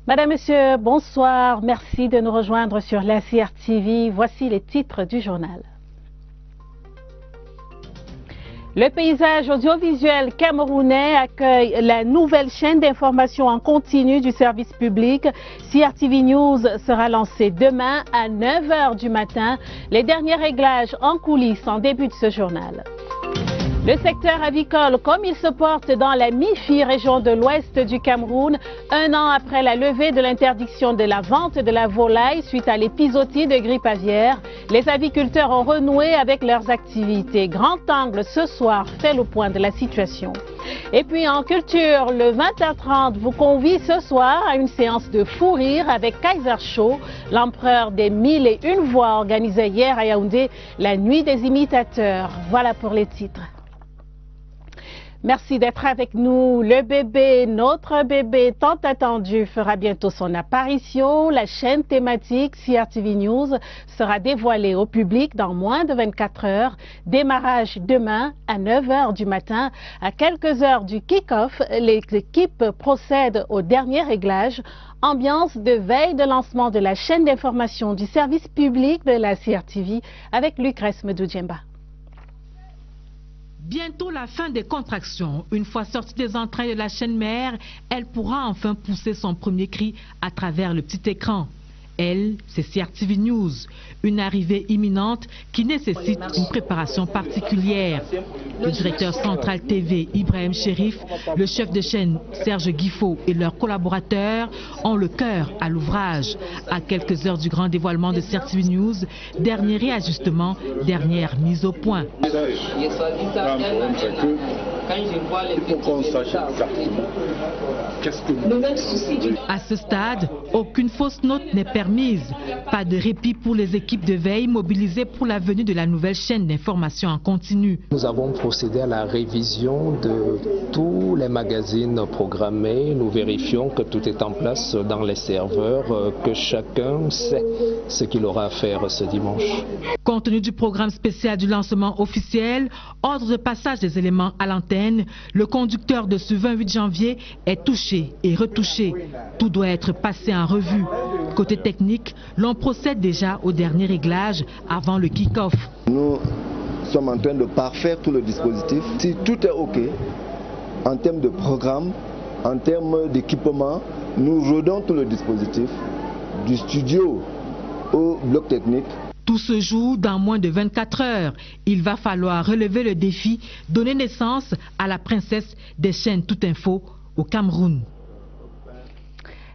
Madame, Monsieur, bonsoir. Merci de nous rejoindre sur la CRTV. Voici les titres du journal. Le paysage audiovisuel camerounais accueille la nouvelle chaîne d'information en continu du service public. CRTV News sera lancée demain à 9 h du matin. Les derniers réglages en coulisses en début de ce journal. Le secteur avicole, comme il se porte dans la MIFI, région de l'ouest du Cameroun, un an après la levée de l'interdiction de la vente de la volaille suite à l'épizootie de grippe aviaire, les aviculteurs ont renoué avec leurs activités. Grand Angle, ce soir, fait le point de la situation. Et puis en culture, le 20h30 vous convie ce soir à une séance de fou rire avec Kaiser Show, l'empereur des 1001 voix organisée hier à Yaoundé, la nuit des imitateurs. Voilà pour les titres. Merci d'être avec nous. Le bébé, notre bébé tant attendu, fera bientôt son apparition. La chaîne thématique CRTV News sera dévoilée au public dans moins de 24 heures. Démarrage demain à 9 h du matin. À quelques heures du kick-off, les équipes procèdent au dernier réglage. Ambiance de veille de lancement de la chaîne d'information du service public de la CRTV avec Lucrèce Medoudjemba. Bientôt la fin des contractions. Une fois sortie des entrailles de la chaîne mère, elle pourra enfin pousser son premier cri à travers le petit écran. Elle, c'est CRTV News, une arrivée imminente qui nécessite une préparation particulière. Le directeur central TV, Ibrahim Chérif, le chef de chaîne, Serge Guifo et leurs collaborateurs ont le cœur à l'ouvrage. À quelques heures du grand dévoilement de CRTV News, dernier réajustement, dernière mise au point. À ce stade, aucune fausse note n'est permise. Pas de répit pour les équipes de veille mobilisées pour la venue de la nouvelle chaîne d'information en continu. Nous avons procédé à la révision de tous les magazines programmés. Nous vérifions que tout est en place dans les serveurs, que chacun sait ce qu'il aura à faire ce dimanche. Compte tenu du programme spécial du lancement officiel, ordre de passage des éléments à l'antenne, le conducteur de ce 28 janvier est touché et retouché. Tout doit être passé en revue. Côté technique, l'on procède déjà au dernier réglage avant le kick-off. Nous sommes en train de parfaire tout le dispositif. Si tout est OK, en termes de programme, en termes d'équipement, nous rodons tout le dispositif, du studio au bloc technique. Tout se joue dans moins de 24 heures. Il va falloir relever le défi, donner naissance à la princesse des chaînes Tout Info au Cameroun.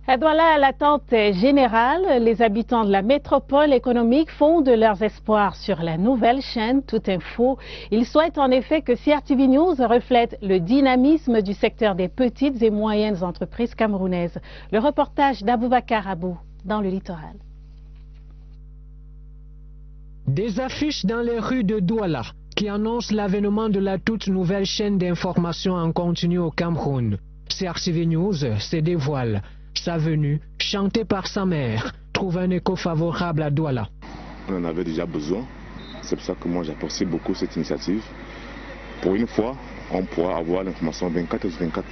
Et voilà l'attente générale. Les habitants de la métropole économique font de leurs espoirs sur la nouvelle chaîne Tout Info. Ils souhaitent en effet que CRTV News reflète le dynamisme du secteur des petites et moyennes entreprises camerounaises. Le reportage d'Aboubacar Abou dans le littoral. Des affiches dans les rues de Douala qui annoncent l'avènement de la toute nouvelle chaîne d'information en continu au Cameroun. CRTV News se dévoile. Sa venue, chantée par sa mère, trouve un écho favorable à Douala. On en avait déjà besoin. C'est pour ça que moi j'apprécie beaucoup cette initiative. Pour une fois, on pourra avoir l'information 24/24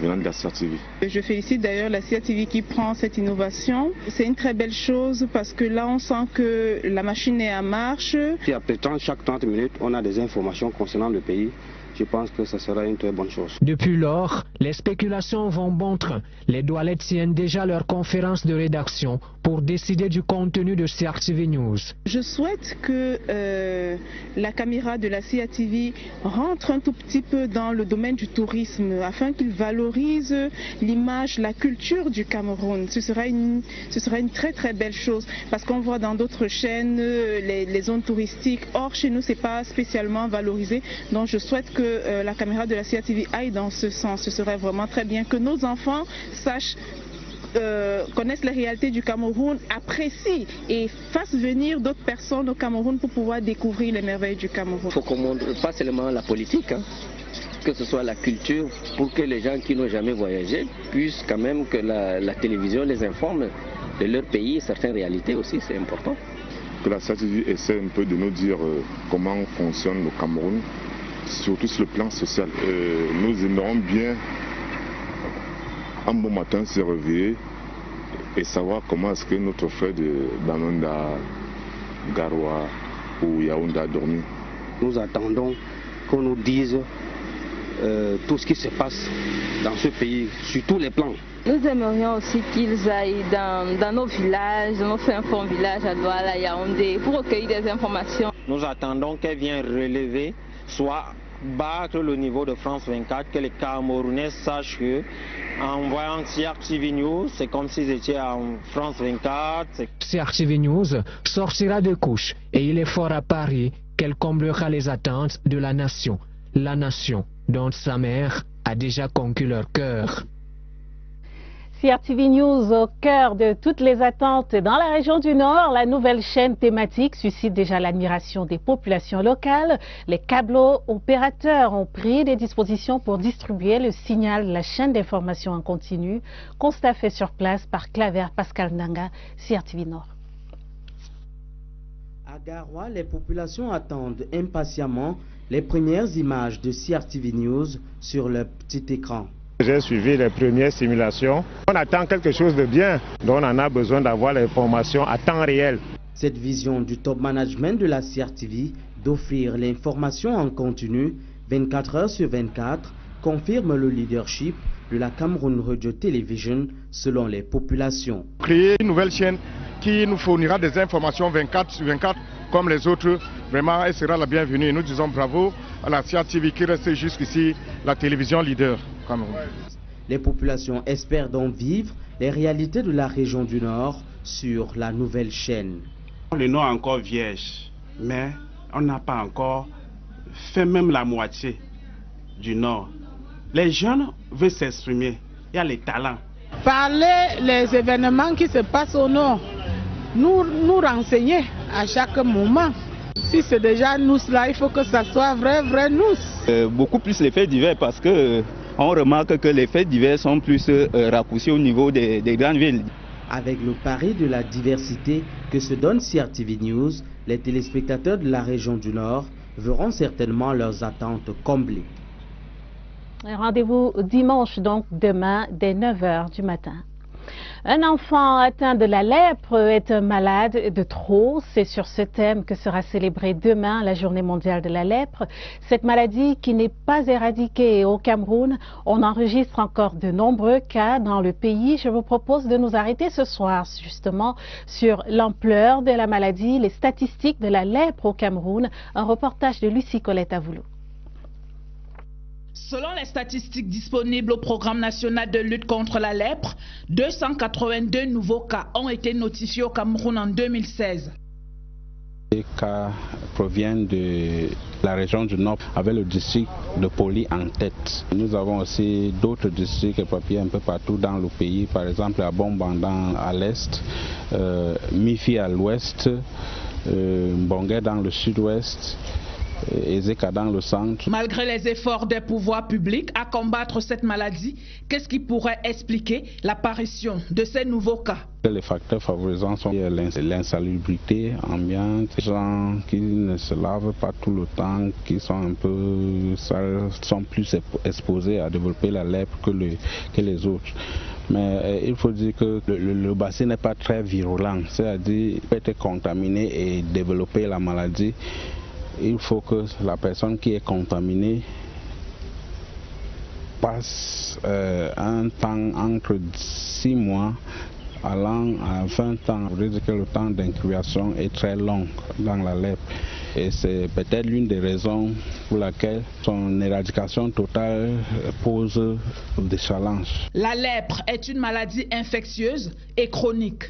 venant de la CRTV. Je félicite d'ailleurs la CRTV qui prend cette innovation. C'est une très belle chose parce que là on sent que la machine est en marche. Et après chaque 30 minutes, on a des informations concernant le pays. Je pense que ce sera une très bonne chose. Depuis lors, les spéculations vont bon train. Les Doualettes tiennent déjà leur conférence de rédaction pour décider du contenu de CRTV News. Je souhaite que la caméra de la CRTV rentre un tout petit peu dans le domaine du tourisme afin qu'il valorise l'image, la culture du Cameroun. Ce sera une très très belle chose parce qu'on voit dans d'autres chaînes les zones touristiques. Or chez nous c'est pas spécialement valorisé. Donc je souhaite que la caméra de la CRTV aille dans ce sens. Ce serait vraiment très bien que nos enfants sachent, connaissent les réalités du Cameroun, apprécient et fassent venir d'autres personnes au Cameroun pour pouvoir découvrir les merveilles du Cameroun. Il faut qu'on montre pas seulement la politique, que ce soit la culture, pour que les gens qui n'ont jamais voyagé puissent quand même que la télévision les informe de leur pays et certaines réalités aussi, c'est important. Que la CRTV essaie un peu de nous dire comment fonctionne le Cameroun, surtout sur le plan social. Nous aimerions bien un bon matin se réveiller et savoir comment est-ce que notre frère de Bamenda, Garoua ou Yaoundé a dormi. Nous attendons qu'on nous dise tout ce qui se passe dans ce pays, sur tous les plans. Nous aimerions aussi qu'ils aillent dans nos villages, dans nos fins fonds villages à Douala, Yaoundé, pour recueillir des informations. Nous attendons qu'elle vienne relever, soit battre le niveau de France 24, que les Camerounais sachent que en voyant CRTV News, c'est comme s'ils étaient en France 24. CRTV News sortira de couche et il est fort à parier qu'elle comblera les attentes de la nation dont sa mère a déjà conquis leur cœur. CRTV News au cœur de toutes les attentes dans la région du Nord. La nouvelle chaîne thématique suscite déjà l'admiration des populations locales. Les câbleaux opérateurs ont pris des dispositions pour distribuer le signal de la chaîne d'information en continu. Constat fait sur place par Claver Pascal Ndanga, CRTV Nord. À Garoua, les populations attendent impatiemment les premières images de CRTV News sur le petit écran. J'ai suivi les premières simulations. On attend quelque chose de bien, donc on en a besoin d'avoir l'information à temps réel. Cette vision du top management de la CRTV d'offrir l'information en continu 24 heures sur 24 confirme le leadership de la Cameroun Radio Television selon les populations. Créer une nouvelle chaîne qui nous fournira des informations 24 sur 24 comme les autres, vraiment elle sera la bienvenue. Nous disons bravo à la CRTV qui reste jusqu'ici la télévision leader. Les populations espèrent donc vivre les réalités de la région du Nord sur la nouvelle chaîne. Le Nord est encore vierge, mais on n'a pas encore fait même la moitié du Nord. Les jeunes veulent s'exprimer, il y a les talents. Parler les événements qui se passent au Nord, nous renseigner à chaque moment. Si c'est déjà nous là, il faut que ça soit vrai nous. Beaucoup plus les faits divers parce que on remarque que les faits divers sont plus raccourcis au niveau des grandes villes. Avec le pari de la diversité que se donne CRTV News, les téléspectateurs de la région du Nord verront certainement leurs attentes comblées. Rendez-vous dimanche, donc demain, dès 9 h du matin. Un enfant atteint de la lèpre est un malade de trop. C'est sur ce thème que sera célébrée demain la Journée mondiale de la lèpre. Cette maladie qui n'est pas éradiquée au Cameroun, on enregistre encore de nombreux cas dans le pays. Je vous propose de nous arrêter ce soir justement sur l'ampleur de la maladie, les statistiques de la lèpre au Cameroun. Un reportage de Lucie Colette Avoulou. Selon les statistiques disponibles au Programme national de lutte contre la lèpre, 282 nouveaux cas ont été notifiés au Cameroun en 2016. Les cas proviennent de la région du Nord avec le district de Poli en tête. Nous avons aussi d'autres districts éparpillés un peu partout dans le pays, par exemple à Bombandan à l'est, Mifi à l'ouest, Mbongue dans le sud-ouest, Ezeka dans le centre. Malgré les efforts des pouvoirs publics à combattre cette maladie, qu'est-ce qui pourrait expliquer l'apparition de ces nouveaux cas? Les facteurs favorisants sont l'insalubrité ambiante, les gens qui ne se lavent pas tout le temps, qui sont un peu sales, sont plus exposés à développer la lèpre que les autres. Mais il faut dire que le bassin n'est pas très virulent, c'est-à-dire qu'il peut être contaminé et développer la maladie. Il faut que la personne qui est contaminée passe un temps entre 6 mois allant à 20 ans. Vous dire que le temps d'incubation est très long dans la lèpre. Et c'est peut-être l'une des raisons pour laquelle son éradication totale pose des challenges. La lèpre est une maladie infectieuse et chronique.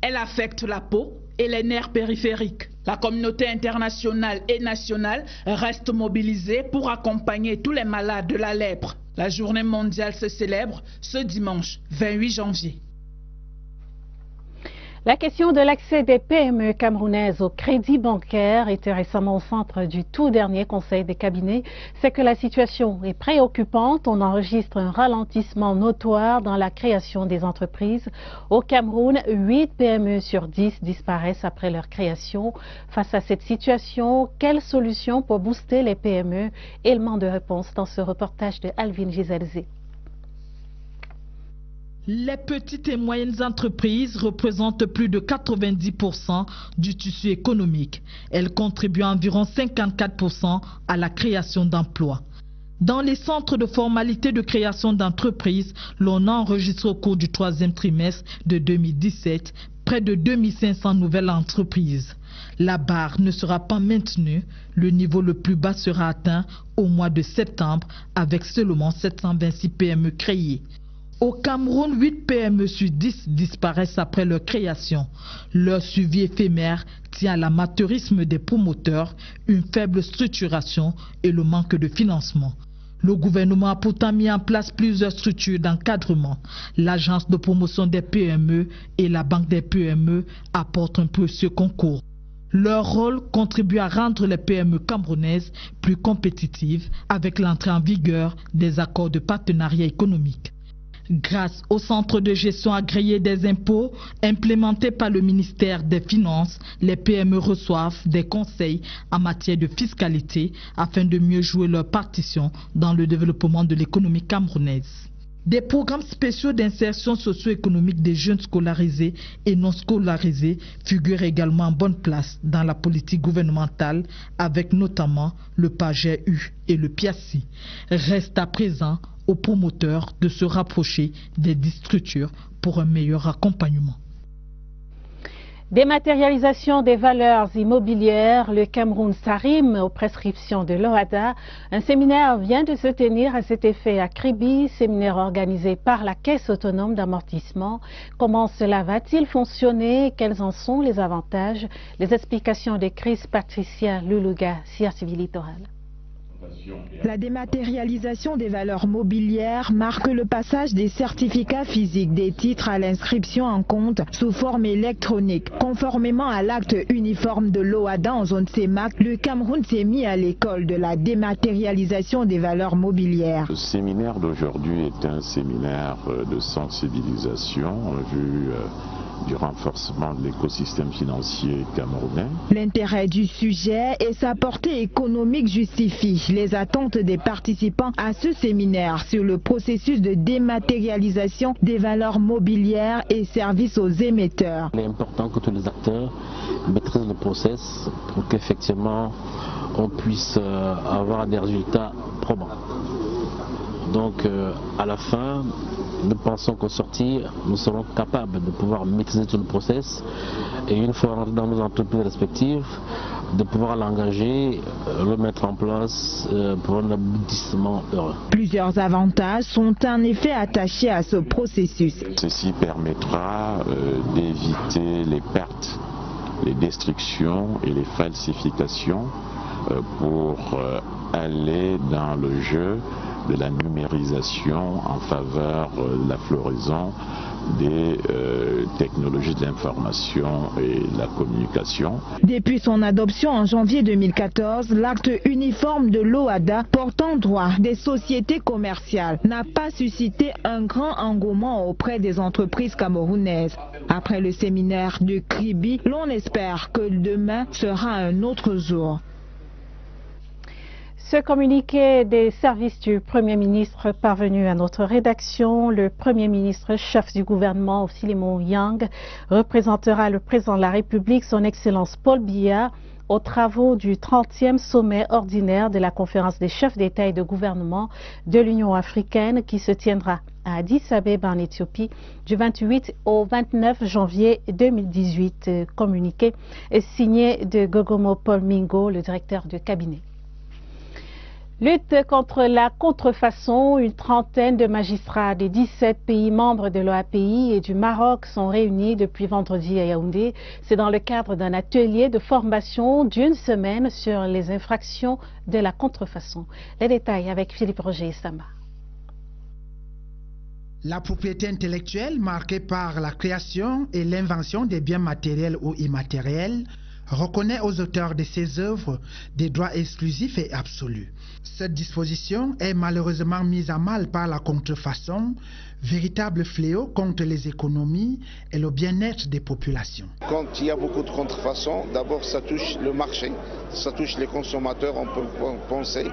Elle affecte la peau et les nerfs périphériques. La communauté internationale et nationale reste mobilisée pour accompagner tous les malades de la lèpre. La journée mondiale se célèbre ce dimanche 28 janvier. La question de l'accès des PME camerounaises au crédit bancaire était récemment au centre du tout dernier conseil des cabinets. C'est que la situation est préoccupante. On enregistre un ralentissement notoire dans la création des entreprises. Au Cameroun, 8 PME sur 10 disparaissent après leur création. Face à cette situation, quelle solution pour booster les PME? Élément de réponse dans ce reportage de Alvin Gizelzé. Les petites et moyennes entreprises représentent plus de 90% du tissu économique. Elles contribuent à environ 54% à la création d'emplois. Dans les centres de formalité de création d'entreprises, l'on a enregistré au cours du troisième trimestre de 2017 près de 2500 nouvelles entreprises. La barre ne sera pas maintenue, le niveau le plus bas sera atteint au mois de septembre avec seulement 726 PME créées. Au Cameroun, 8 PME sur 10 disparaissent après leur création. Leur suivi éphémère tient à l'amateurisme des promoteurs, une faible structuration et le manque de financement. Le gouvernement a pourtant mis en place plusieurs structures d'encadrement. L'agence de promotion des PME et la banque des PME apportent un précieux concours. Leur rôle contribue à rendre les PME camerounaises plus compétitives avec l'entrée en vigueur des accords de partenariat économique. Grâce au centre de gestion agréé des impôts implémenté par le ministère des Finances, les PME reçoivent des conseils en matière de fiscalité afin de mieux jouer leur partition dans le développement de l'économie camerounaise. Des programmes spéciaux d'insertion socio-économique des jeunes scolarisés et non scolarisés figurent également en bonne place dans la politique gouvernementale avec notamment le PAGEU et le PIACI. Reste à présent aux promoteurs de se rapprocher des structures pour un meilleur accompagnement. Dématérialisation des valeurs immobilières, le Cameroun s'arrime aux prescriptions de l'OHADA. Un séminaire vient de se tenir à cet effet à Kribi, séminaire organisé par la Caisse autonome d'amortissement. Comment cela va-t-il fonctionner? Quels en sont les avantages? Les explications de Chris Patricia Luluga, CRTV Littoral. La dématérialisation des valeurs mobilières marque le passage des certificats physiques des titres à l'inscription en compte sous forme électronique. Conformément à l'acte uniforme de l'OHADA en zone CEMAC, le Cameroun s'est mis à l'école de la dématérialisation des valeurs mobilières. Le séminaire d'aujourd'hui est un séminaire de sensibilisation en vue du renforcement de l'écosystème financier camerounais. L'intérêt du sujet et sa portée économique justifient les attentes des participants à ce séminaire sur le processus de dématérialisation des valeurs mobilières et services aux émetteurs. Il est important que tous les acteurs maîtrisent le process pour qu'effectivement on puisse avoir des résultats probants. Donc à la fin, nous pensons qu'au sortir, nous serons capables de pouvoir maîtriser tout le process et une fois rentrés dans nos entreprises respectives, de pouvoir l'engager, le mettre en place pour un aboutissement heureux. Plusieurs avantages sont en effet attachés à ce processus. Ceci permettra d'éviter les pertes, les destructions et les falsifications pour aller dans le jeu de la numérisation en faveur de la floraison des technologies de l'information et de la communication. Depuis son adoption en janvier 2014, l'acte uniforme de l'OHADA portant droit des sociétés commerciales n'a pas suscité un grand engouement auprès des entreprises camerounaises. Après le séminaire de Kribi, l'on espère que demain sera un autre jour. Ce communiqué des services du Premier ministre parvenu à notre rédaction, le Premier ministre chef du gouvernement, Philemon Yang, représentera le président de la République, son Excellence Paul Biya, aux travaux du 30e sommet ordinaire de la conférence des chefs d'État et de gouvernement de l'Union africaine qui se tiendra à Addis Abeba en Éthiopie du 28 au 29 janvier 2018. Communiqué signé de Gogomo Paul Mingo, le directeur de cabinet. Lutte contre la contrefaçon, une trentaine de magistrats des 17 pays membres de l'OAPI et du Maroc sont réunis depuis vendredi à Yaoundé. C'est dans le cadre d'un atelier de formation d'une semaine sur les infractions de la contrefaçon. Les détails avec Philippe Roger et Samba. La propriété intellectuelle marquée par la création et l'invention des biens matériels ou immatériels reconnaît aux auteurs de ces œuvres des droits exclusifs et absolus. Cette disposition est malheureusement mise à mal par la contrefaçon, véritable fléau contre les économies et le bien-être des populations. Quand il y a beaucoup de contrefaçons, d'abord ça touche le marché, ça touche les consommateurs, on peut penser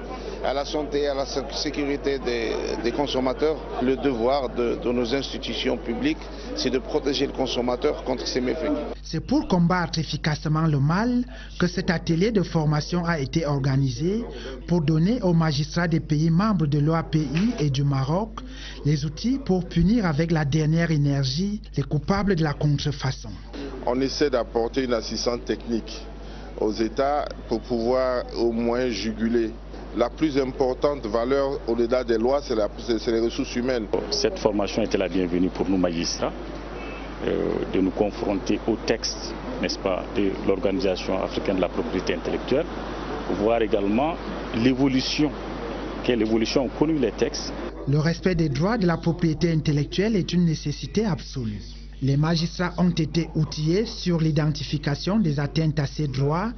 à la santé et à la sécurité des consommateurs. Le devoir de nos institutions publiques, c'est de protéger le consommateur contre ces méfaits. C'est pour combattre efficacement le mal que cet atelier de formation a été organisé pour donner aux magistrats des pays membres de l'OAPI et du Maroc les outils pour punir avec la dernière énergie les coupables de la contrefaçon. On essaie d'apporter une assistance technique aux États pour pouvoir au moins juguler. La plus importante valeur au-delà des lois, c'est les ressources humaines. Cette formation était la bienvenue pour nous magistrats, de nous confronter au texte, n'est-ce pas, de l'Organisation africaine de la propriété intellectuelle, pour voir également l'évolution, quelle évolution ont connu les textes. Le respect des droits de la propriété intellectuelle est une nécessité absolue. Les magistrats ont été outillés sur l'identification des atteintes à ces droits,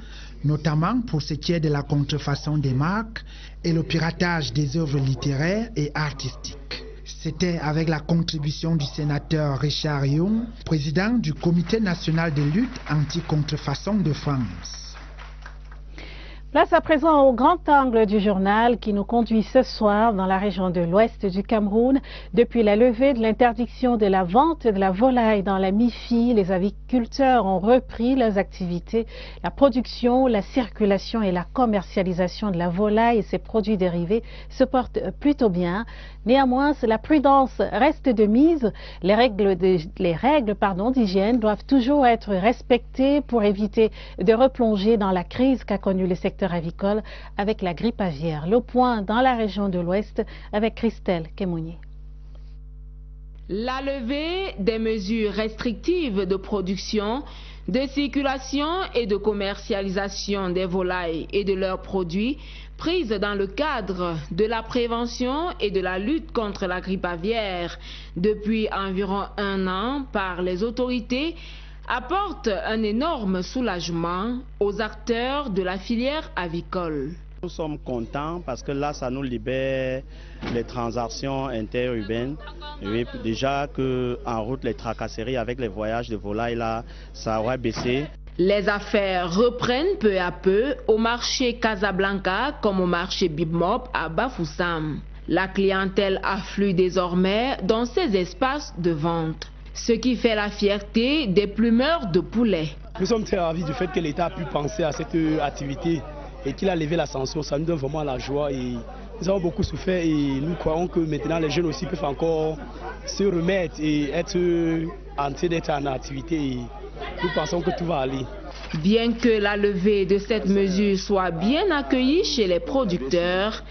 notamment pour ce qui est de la contrefaçon des marques et le piratage des œuvres littéraires et artistiques. C'était avec la contribution du sénateur Richard Young, président du Comité national de lutte anti-contrefaçon de France. Place à présent au grand angle du journal qui nous conduit ce soir dans la région de l'ouest du Cameroun. Depuis la levée de l'interdiction de la vente de la volaille dans la MIFI, les aviculteurs ont repris leurs activités. La production, la circulation et la commercialisation de la volaille et ses produits dérivés se portent plutôt bien. Néanmoins, la prudence reste de mise. Les règles d'hygiène doivent toujours être respectées pour éviter de replonger dans la crise qu'a connue le secteur avicole avec la grippe aviaire. Le point dans la région de l'Ouest avec Christelle Kemounier. La levée des mesures restrictives de production, de circulation et de commercialisation des volailles et de leurs produits prises dans le cadre de la prévention et de la lutte contre la grippe aviaire depuis environ 1 an par les autorités apporte un énorme soulagement aux acteurs de la filière avicole. Nous sommes contents parce que là, ça nous libère les transactions interurbaines. Oui, déjà qu'en route, les tracasseries avec les voyages de volailles, là, ça aurait baissé. Les affaires reprennent peu à peu au marché Casablanca comme au marché Bibmop à Bafoussam. La clientèle afflue désormais dans ces espaces de vente, ce qui fait la fierté des plumeurs de poulets. Nous sommes très ravis du fait que l'État a pu penser à cette activité et qu'il a levé la censure. Ça nous donne vraiment la joie et nous avons beaucoup souffert et nous croyons que maintenant les jeunes aussi peuvent encore se remettre et être en train d'être en activité et nous pensons que tout va aller. Bien que la levée de cette mesure soit bien accueillie chez les producteurs,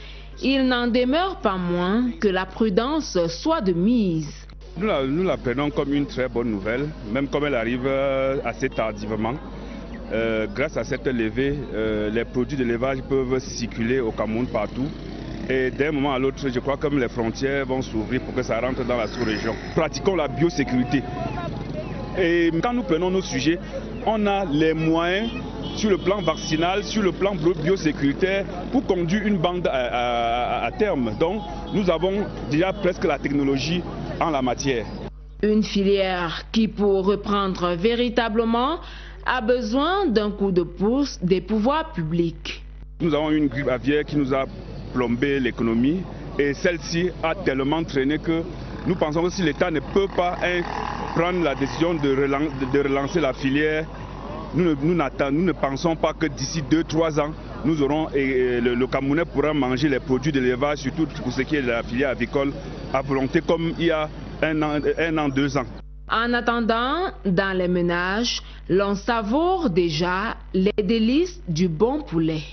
il n'en demeure pas moins que la prudence soit de mise. Nous la prenons comme une très bonne nouvelle, même comme elle arrive assez tardivement. Grâce à cette levée, les produits d'élevage peuvent circuler au Cameroun partout. Et d'un moment à l'autre, je crois que les frontières vont s'ouvrir pour que ça rentre dans la sous-région. Pratiquons la biosécurité. Et quand nous prenons nos sujets, on a les moyens sur le plan vaccinal, sur le plan biosécuritaire pour conduire une bande à terme. Donc nous avons déjà presque la technologie en la matière. Une filière qui, pour reprendre véritablement, a besoin d'un coup de pouce des pouvoirs publics. Nous avons une grippe aviaire qui nous a plombé l'économie et celle-ci a tellement traîné que nous pensons que si l'État ne peut pas prendre la décision de relancer la filière, nous ne pensons pas que d'ici 2-3 ans, nous aurons, le Camerounais pourra manger les produits d'élevage, surtout pour ce qui est de la filière avicole, à volonté comme il y a 1 an, 2 ans. En attendant, dans les ménages, l'on savoure déjà les délices du bon poulet.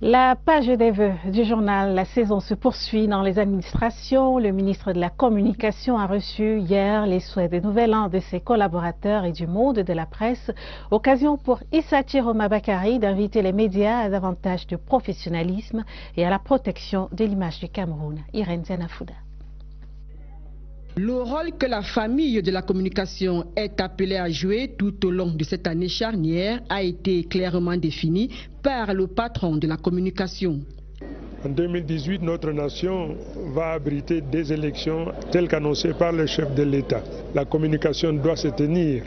La page des vœux du journal La Saison se poursuit dans les administrations. Le ministre de la Communication a reçu hier les souhaits de Nouvel An de ses collaborateurs et du monde de la presse. Occasion pour Issa Chiroma Bakari d'inviter les médias à davantage de professionnalisme et à la protection de l'image du Cameroun. Irène Zenafouda. Le rôle que la famille de la communication est appelée à jouer tout au long de cette année charnière a été clairement défini par le patron de la communication. En 2018, notre nation va abriter des élections telles qu'annoncées par le chef de l'État. La communication doit se tenir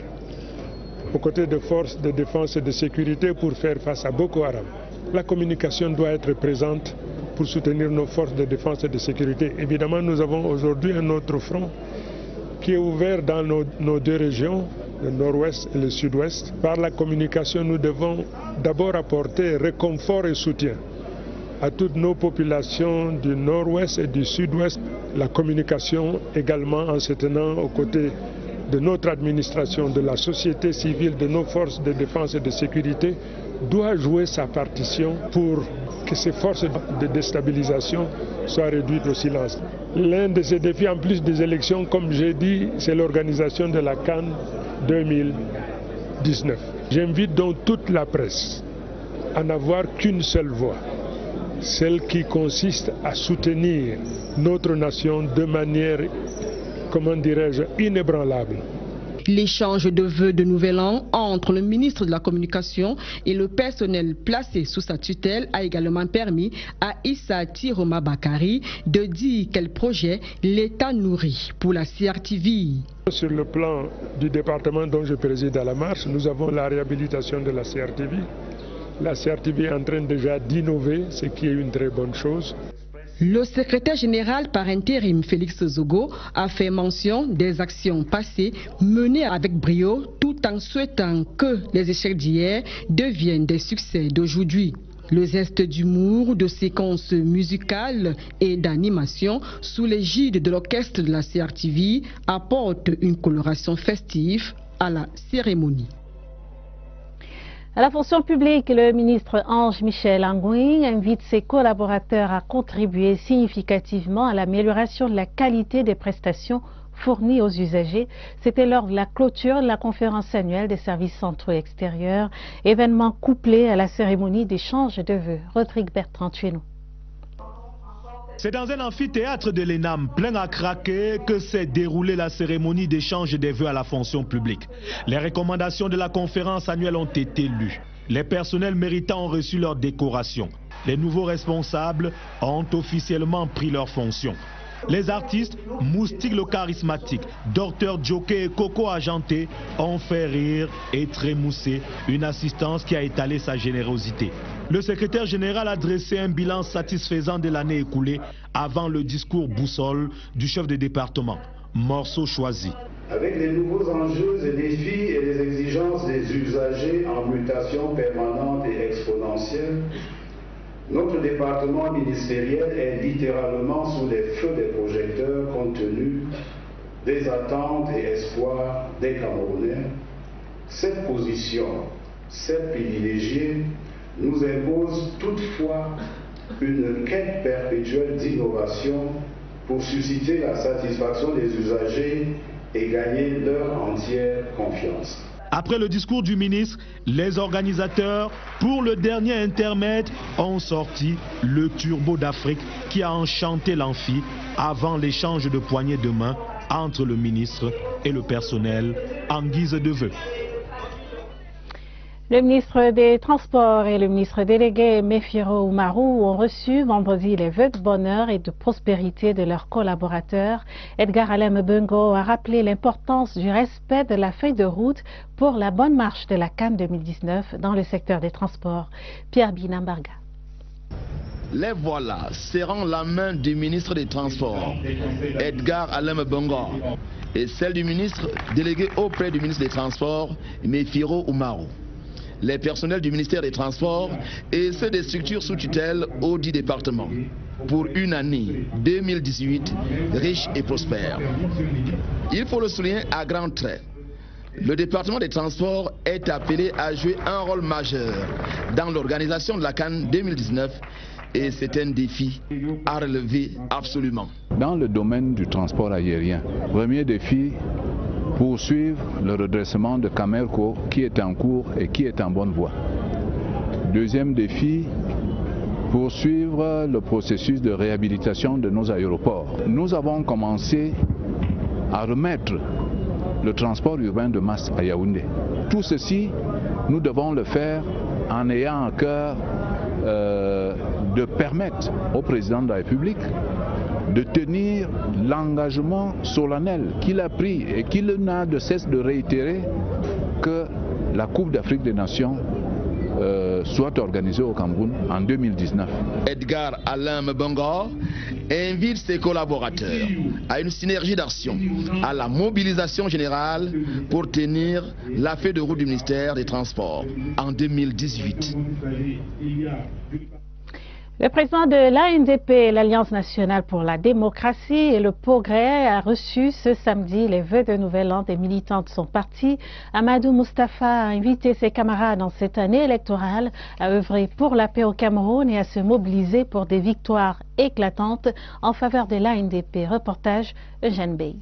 aux côtés de forces de défense et de sécurité pour faire face à Boko Haram. La communication doit être présente pour soutenir nos forces de défense et de sécurité. Évidemment, nous avons aujourd'hui un autre front qui est ouvert dans nos deux régions, le nord-ouest et le sud-ouest. Par la communication, nous devons d'abord apporter réconfort et soutien à toutes nos populations du nord-ouest et du sud-ouest. La communication également en se tenant aux côtés de notre administration, de la société civile, de nos forces de défense et de sécurité, doit jouer sa partition pour que ces forces de déstabilisation soient réduites au silence. L'un de ces défis, en plus des élections, comme j'ai dit, c'est l'organisation de la CAN 2019. J'invite donc toute la presse à n'avoir qu'une seule voix, celle qui consiste à soutenir notre nation de manière, comment dirais-je, inébranlable. L'échange de vœux de Nouvel An entre le ministre de la Communication et le personnel placé sous sa tutelle a également permis à Issa Tiroma Bakari de dire quel projet l'État nourrit pour la CRTV. Sur le plan du département dont je préside à la marche, nous avons la réhabilitation de la CRTV. La CRTV est en train déjà d'innover, ce qui est une très bonne chose. Le secrétaire général par intérim Félix Zogo a fait mention des actions passées menées avec brio tout en souhaitant que les échecs d'hier deviennent des succès d'aujourd'hui. Le zeste d'humour, de séquences musicales et d'animation sous l'égide de l'orchestre de la CRTV apporte une coloration festive à la cérémonie. À la fonction publique, le ministre Ange Michel Ngouing invite ses collaborateurs à contribuer significativement à l'amélioration de la qualité des prestations fournies aux usagers. C'était lors de la clôture de la conférence annuelle des services centraux et extérieurs, événement couplé à la cérémonie d'échange de vœux. Rodrigue Bertrand, chez nous. C'est dans un amphithéâtre de l'ENAM plein à craquer que s'est déroulée la cérémonie d'échange des vœux à la fonction publique. Les recommandations de la conférence annuelle ont été lues. Les personnels méritants ont reçu leur décoration. Les nouveaux responsables ont officiellement pris leurs fonctions. Les artistes, Moustique le charismatique, Docteur Jockey et Coco Argenté ont fait rire et trémousser une assistance qui a étalé sa générosité. Le secrétaire général a dressé un bilan satisfaisant de l'année écoulée avant le discours boussole du chef de département. Morceau choisi. Avec les nouveaux enjeux et défis et les exigences des usagers en mutation permanente et exponentielle, notre département ministériel est littéralement sous les feux des projecteurs compte tenu des attentes et espoirs des Camerounais. Cette position, cette privilégiée, nous impose toutefois une quête perpétuelle d'innovation pour susciter la satisfaction des usagers et gagner leur entière confiance. Après le discours du ministre, les organisateurs, pour le dernier intermède, ont sorti le Turbo d'Afrique qui a enchanté l'amphi avant l'échange de poignées de main entre le ministre et le personnel en guise de vœux. Le ministre des Transports et le ministre délégué Méfiro Oumarou ont reçu vendredi les vœux de bonheur et de prospérité de leurs collaborateurs. Edgar Alem Bungo a rappelé l'importance du respect de la feuille de route pour la bonne marche de la CAN 2019 dans le secteur des transports. Pierre Binambarga. Les voilà serrant la main du ministre des Transports, Edgar Alem Bungo, et celle du ministre délégué auprès du ministre des Transports, Méfiro Oumarou. Les personnels du ministère des Transports et ceux des structures sous tutelle au 10 départements pour une année 2018 riche et prospère. Il faut le souligner à grands traits. Le département des Transports est appelé à jouer un rôle majeur dans l'organisation de la CAN 2019 et c'est un défi à relever absolument. Dans le domaine du transport aérien, premier défi, poursuivre le redressement de Camerco qui est en cours et qui est en bonne voie. Deuxième défi, poursuivre le processus de réhabilitation de nos aéroports. Nous avons commencé à remettre le transport urbain de masse à Yaoundé. Tout ceci, nous devons le faire en ayant à cœur de permettre au président de la République de tenir l'engagement solennel qu'il a pris et qu'il n'a de cesse de réitérer que la Coupe d'Afrique des Nations soit organisée au Cameroun en 2019. Edgar Alain Mbongo invite ses collaborateurs à une synergie d'action, à la mobilisation générale pour tenir la feuille de route du ministère des Transports en 2018. Le président de l'ANDP, l'Alliance nationale pour la démocratie et le progrès, a reçu ce samedi les vœux de nouvel an des militants de son parti. Amadou Moustapha a invité ses camarades en cette année électorale à œuvrer pour la paix au Cameroun et à se mobiliser pour des victoires éclatantes en faveur de l'ANDP. Reportage Eugène Bey.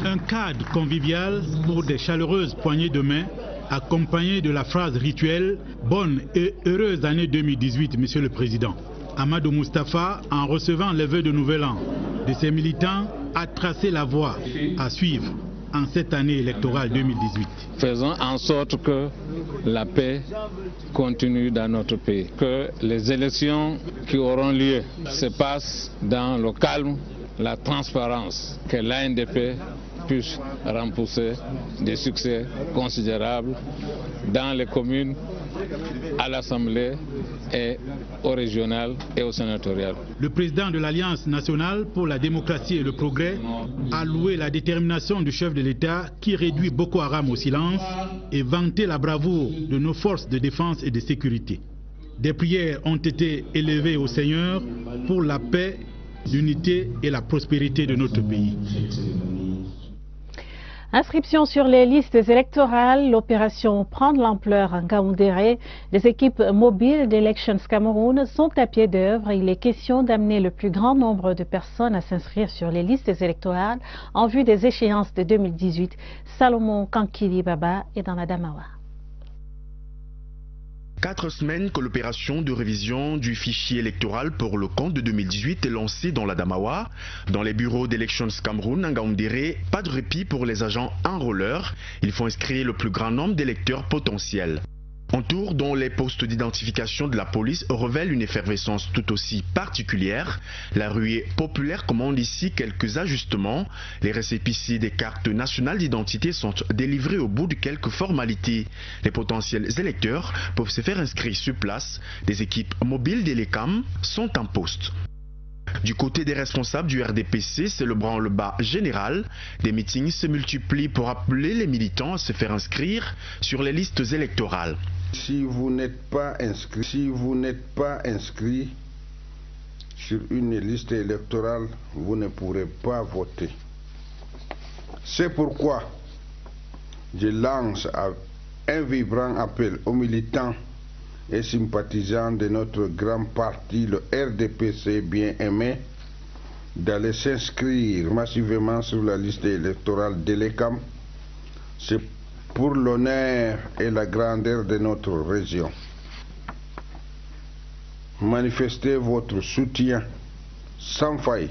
Un cadre convivial pour des chaleureuses poignées de main, accompagné de la phrase rituelle « Bonne et heureuse année 2018, Monsieur le Président ». Amadou Moustapha, en recevant les vœux de nouvel an de ses militants, a tracé la voie à suivre en cette année électorale 2018. Faisons en sorte que la paix continue dans notre pays, que les élections qui auront lieu se passent dans le calme, la transparence, que l'ANDP puisse rempousser des succès considérables dans les communes, à l'Assemblée et au régional et au sénatorial. Le président de l'Alliance nationale pour la démocratie et le progrès a loué la détermination du chef de l'État qui réduit Boko Haram au silence et vanté la bravoure de nos forces de défense et de sécurité. Des prières ont été élevées au Seigneur pour la paix, l'unité et la prospérité de notre pays. Inscription sur les listes électorales, l'opération prend de l'ampleur en Ngaoundéré. Les équipes mobiles d'Elections Cameroun sont à pied d'œuvre. Il est question d'amener le plus grand nombre de personnes à s'inscrire sur les listes électorales en vue des échéances de 2018. Salomon Kankili Baba est dans la Damawa. 4 semaines que l'opération de révision du fichier électoral pour le compte de 2018 est lancée dans la Damawa. Dans les bureaux d'Elections Cameroun, en Ngaoundéré, pas de répit pour les agents enrôleurs. Il faut inscrire le plus grand nombre d'électeurs potentiels. Un tour dont les postes d'identification de la police révèlent une effervescence tout aussi particulière. La ruée populaire commande ici quelques ajustements. Les récépissés des cartes nationales d'identité sont délivrés au bout de quelques formalités. Les potentiels électeurs peuvent se faire inscrire sur place. Des équipes mobiles d'Elecam sont en poste. Du côté des responsables du RDPC, c'est le branle-bas général. Des meetings se multiplient pour appeler les militants à se faire inscrire sur les listes électorales. Si vous n'êtes pas inscrit sur une liste électorale, vous ne pourrez pas voter. C'est pourquoi je lance un vibrant appel aux militants et sympathisants de notre grand parti, le RDPC bien aimé, d'aller s'inscrire massivement sur la liste électorale d'Elecam. C'est pour l'honneur et la grandeur de notre région. Manifestez votre soutien sans faille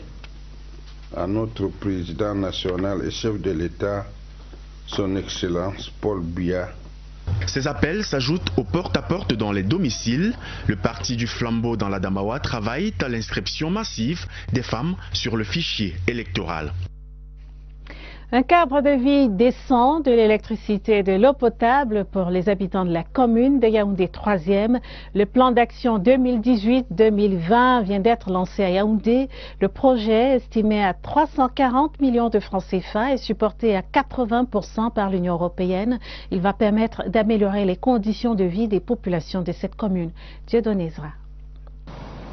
à notre président national et chef de l'État, son Excellence Paul Biya. Ces appels s'ajoutent au porte-à-porte dans les domiciles. Le parti du flambeau dans la Damawa travaille à l'inscription massive des femmes sur le fichier électoral. Un cadre de vie décent, de l'électricité et de l'eau potable pour les habitants de la commune de Yaoundé 3e. Le plan d'action 2018-2020 vient d'être lancé à Yaoundé. Le projet, estimé à 340 millions de francs CFA, est supporté à 80% par l'Union européenne. Il va permettre d'améliorer les conditions de vie des populations de cette commune. Dieudonné Ezra.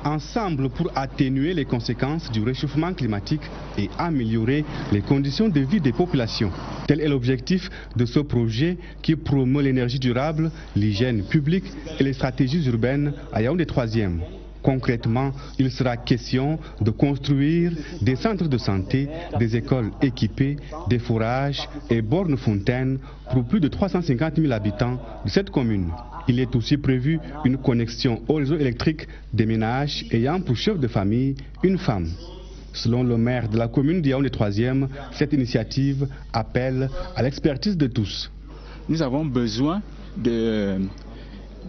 Ensemble pour atténuer les conséquences du réchauffement climatique et améliorer les conditions de vie des populations. Tel est l'objectif de ce projet qui promeut l'énergie durable, l'hygiène publique et les stratégies urbaines à Yaoundé 3e. Concrètement, il sera question de construire des centres de santé, des écoles équipées, des forages et bornes fontaines pour plus de 350 000 habitants de cette commune. Il est aussi prévu une connexion au réseau électrique des ménages ayant pour chef de famille une femme. Selon le maire de la commune de Yaoundé 3e, cette initiative appelle à l'expertise de tous. Nous avons besoin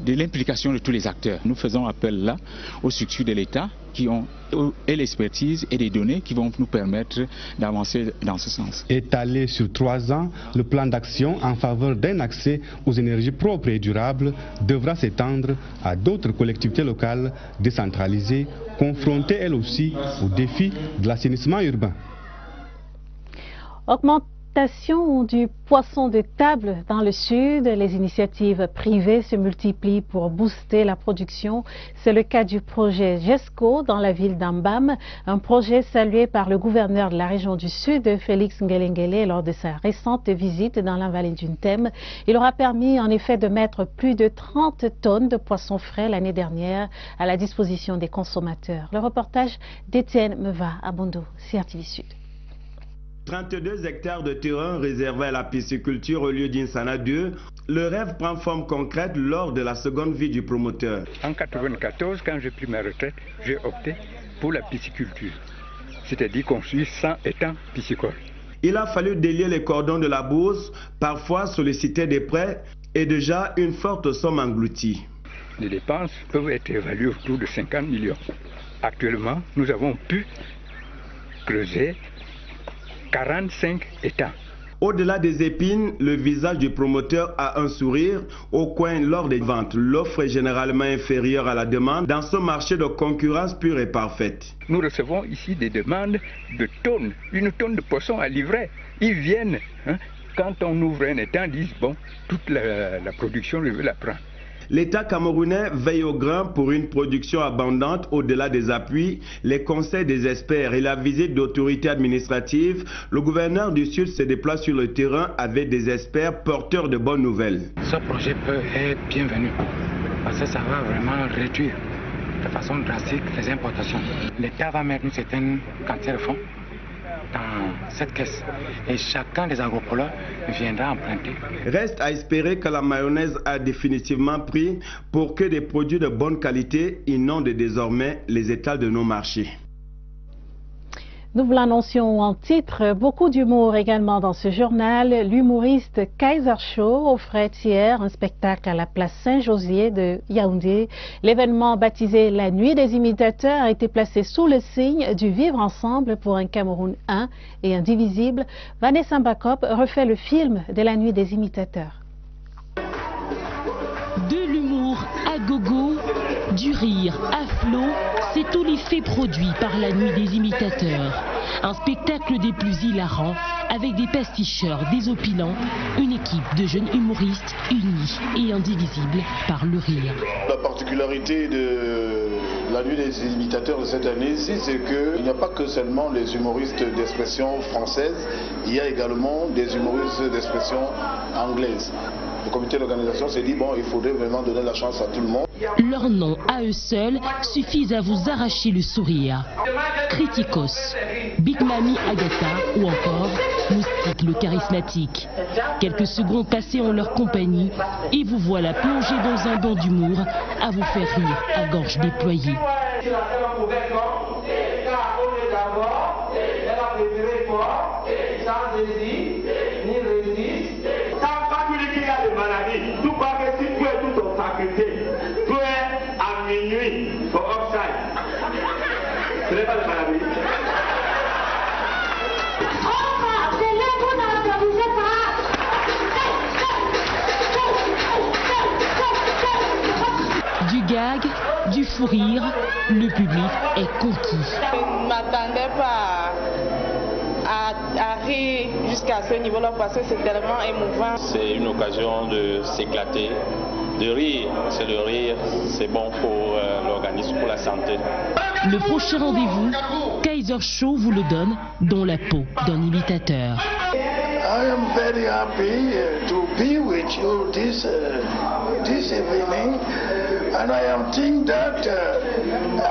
de l'implication de tous les acteurs. Nous faisons appel là aux structures de l'État qui ont l'expertise et les données qui vont nous permettre d'avancer dans ce sens. Étalé sur 3 ans, le plan d'action en faveur d'un accès aux énergies propres et durables devra s'étendre à d'autres collectivités locales décentralisées, confrontées elles aussi aux défis de l'assainissement urbain. Augmentation du poisson de table dans le sud, les initiatives privées se multiplient pour booster la production. C'est le cas du projet GESCO dans la ville d'Ambam, un projet salué par le gouverneur de la région du Sud, Félix Ngelengele, lors de sa récente visite dans la vallée d'Untem. Il aura permis en effet de mettre plus de 30 tonnes de poissons frais l'année dernière à la disposition des consommateurs. Le reportage d'Étienne Meva à Bondo, CRTV Sud. 32 hectares de terrain réservés à la pisciculture au lieu d'Insana 2, le rêve prend forme concrète lors de la seconde vie du promoteur. En 1994, quand j'ai pris ma retraite, j'ai opté pour la pisciculture, c'est-à-dire construire 100 étangs piscicoles. Il a fallu délier les cordons de la bourse, parfois solliciter des prêts et déjà une forte somme engloutie. Les dépenses peuvent être évaluées autour de 50 millions. Actuellement, nous avons pu creuser 45 étangs. Au-delà des épines, le visage du promoteur a un sourire. Au coin, lors des ventes, l'offre est généralement inférieure à la demande dans ce marché de concurrence pure et parfaite. Nous recevons ici des demandes de tonnes, 1 tonne de poisson à livrer. Ils viennent, quand on ouvre un étang, ils disent bon, toute la production, je veux la prendre. L'État camerounais veille au grain pour une production abondante au-delà des appuis, les conseils des experts et la visite d'autorités administratives. Le gouverneur du Sud se déplace sur le terrain avec des experts porteurs de bonnes nouvelles. Ce projet peut être bienvenu parce que ça va vraiment réduire de façon drastique les importations. L'État va mettre une certaine quantité de fonds dans cette caisse et chacun des agropoleurs viendra emprunter. Reste à espérer que la mayonnaise a définitivement pris pour que des produits de bonne qualité inondent désormais les étals de nos marchés. Nous vous l'annoncions en titre, beaucoup d'humour également dans ce journal. L'humoriste Kaiser Show offrait hier un spectacle à la place Saint-Josier de Yaoundé. L'événement baptisé La Nuit des imitateurs a été placé sous le signe du vivre ensemble pour un Cameroun un et indivisible. Vanessa Mbakop refait le film de La Nuit des imitateurs. De l'humour à gogo, du rire à flot, c'est tout l'effet produit par La Nuit des imitateurs. Un spectacle des plus hilarants, avec des pasticheurs désopilants, une équipe de jeunes humoristes unis et indivisibles par le rire. La particularité de La Nuit des imitateurs de cette année-ci, c'est qu'il n'y a pas que seulement les humoristes d'expression française, il y a également des humoristes d'expression anglaise. Le comité d'organisation s'est dit, bon, il faudrait vraiment donner la chance à tout le monde. Leurs noms à eux seuls suffisent à vous arracher le sourire. Criticos, Big Mami Agatha ou encore Moustique le charismatique. Quelques secondes passées en leur compagnie et vous voilà plongé dans un banc d'humour à vous faire rire à gorge déployée. Tout pas que si tu es tout en faculté, tu es à minuit pour offside. Ce n'est pas de maladie. Du gag, du fou rire, le public est conquis. Je ne m'attendais pas à rire jusqu'à ce niveau-là parce que c'est tellement émouvant. C'est une occasion de s'éclater, de rire. C'est le rire, c'est bon pour l'organisme, pour la santé. Le prochain rendez-vous, Kaiser Show vous le donne dans la peau d'un imitateur. I am very happy to be with you this evening, and I am thinking that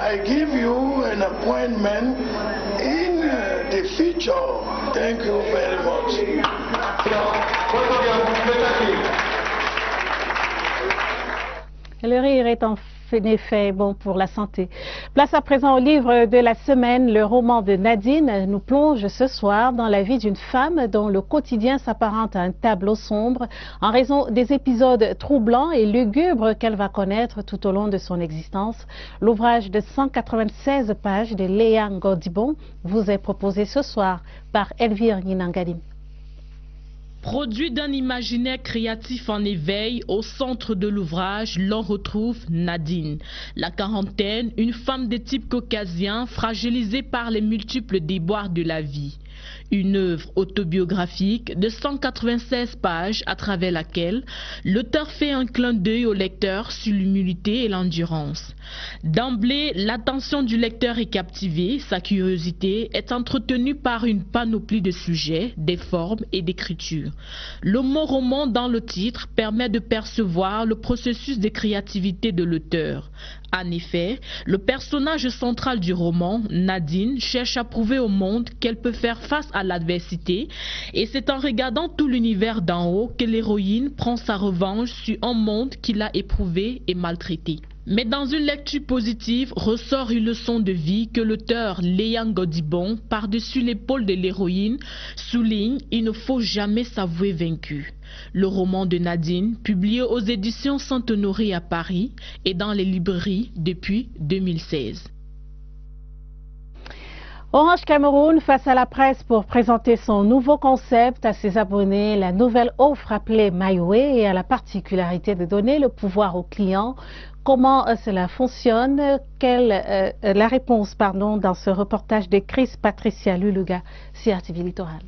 I give you an appointment in the future. Thank you very much. Le rire est en effet bon pour la santé. Place à présent au livre de la semaine, le roman de Nadine nous plonge ce soir dans la vie d'une femme dont le quotidien s'apparente à un tableau sombre en raison des épisodes troublants et lugubres qu'elle va connaître tout au long de son existence. L'ouvrage de 196 pages de Léa Godibon vous est proposé ce soir par Elvire Ninangadim. Produit d'un imaginaire créatif en éveil, au centre de l'ouvrage, l'on retrouve Nadine. La quarantaine, une femme de type caucasien, fragilisée par les multiples déboires de la vie. Une œuvre autobiographique de 196 pages à travers laquelle l'auteur fait un clin d'œil au lecteur sur l'humilité et l'endurance. D'emblée, l'attention du lecteur est captivée, sa curiosité est entretenue par une panoplie de sujets, des formes et d'écriture. Le mot roman dans le titre permet de percevoir le processus de créativité de l'auteur. En effet, le personnage central du roman, Nadine, cherche à prouver au monde qu'elle peut faire face à l'adversité et c'est en regardant tout l'univers d'en haut que l'héroïne prend sa revanche sur un monde qui l'a éprouvé et maltraité. Mais dans une lecture positive ressort une leçon de vie que l'auteur Léa Godibon, par-dessus l'épaule de l'héroïne, souligne « Il ne faut jamais s'avouer vaincu ». Le roman de Nadine, publié aux éditions Saint-Honoré à Paris et dans les librairies depuis 2016. Orange Cameroun face à la presse pour présenter son nouveau concept à ses abonnés. La nouvelle offre appelée MyWay a la particularité de donner le pouvoir aux clients. Comment cela fonctionne? La réponse dans ce reportage de Chris Patricia Luluga, CRTV Littoral.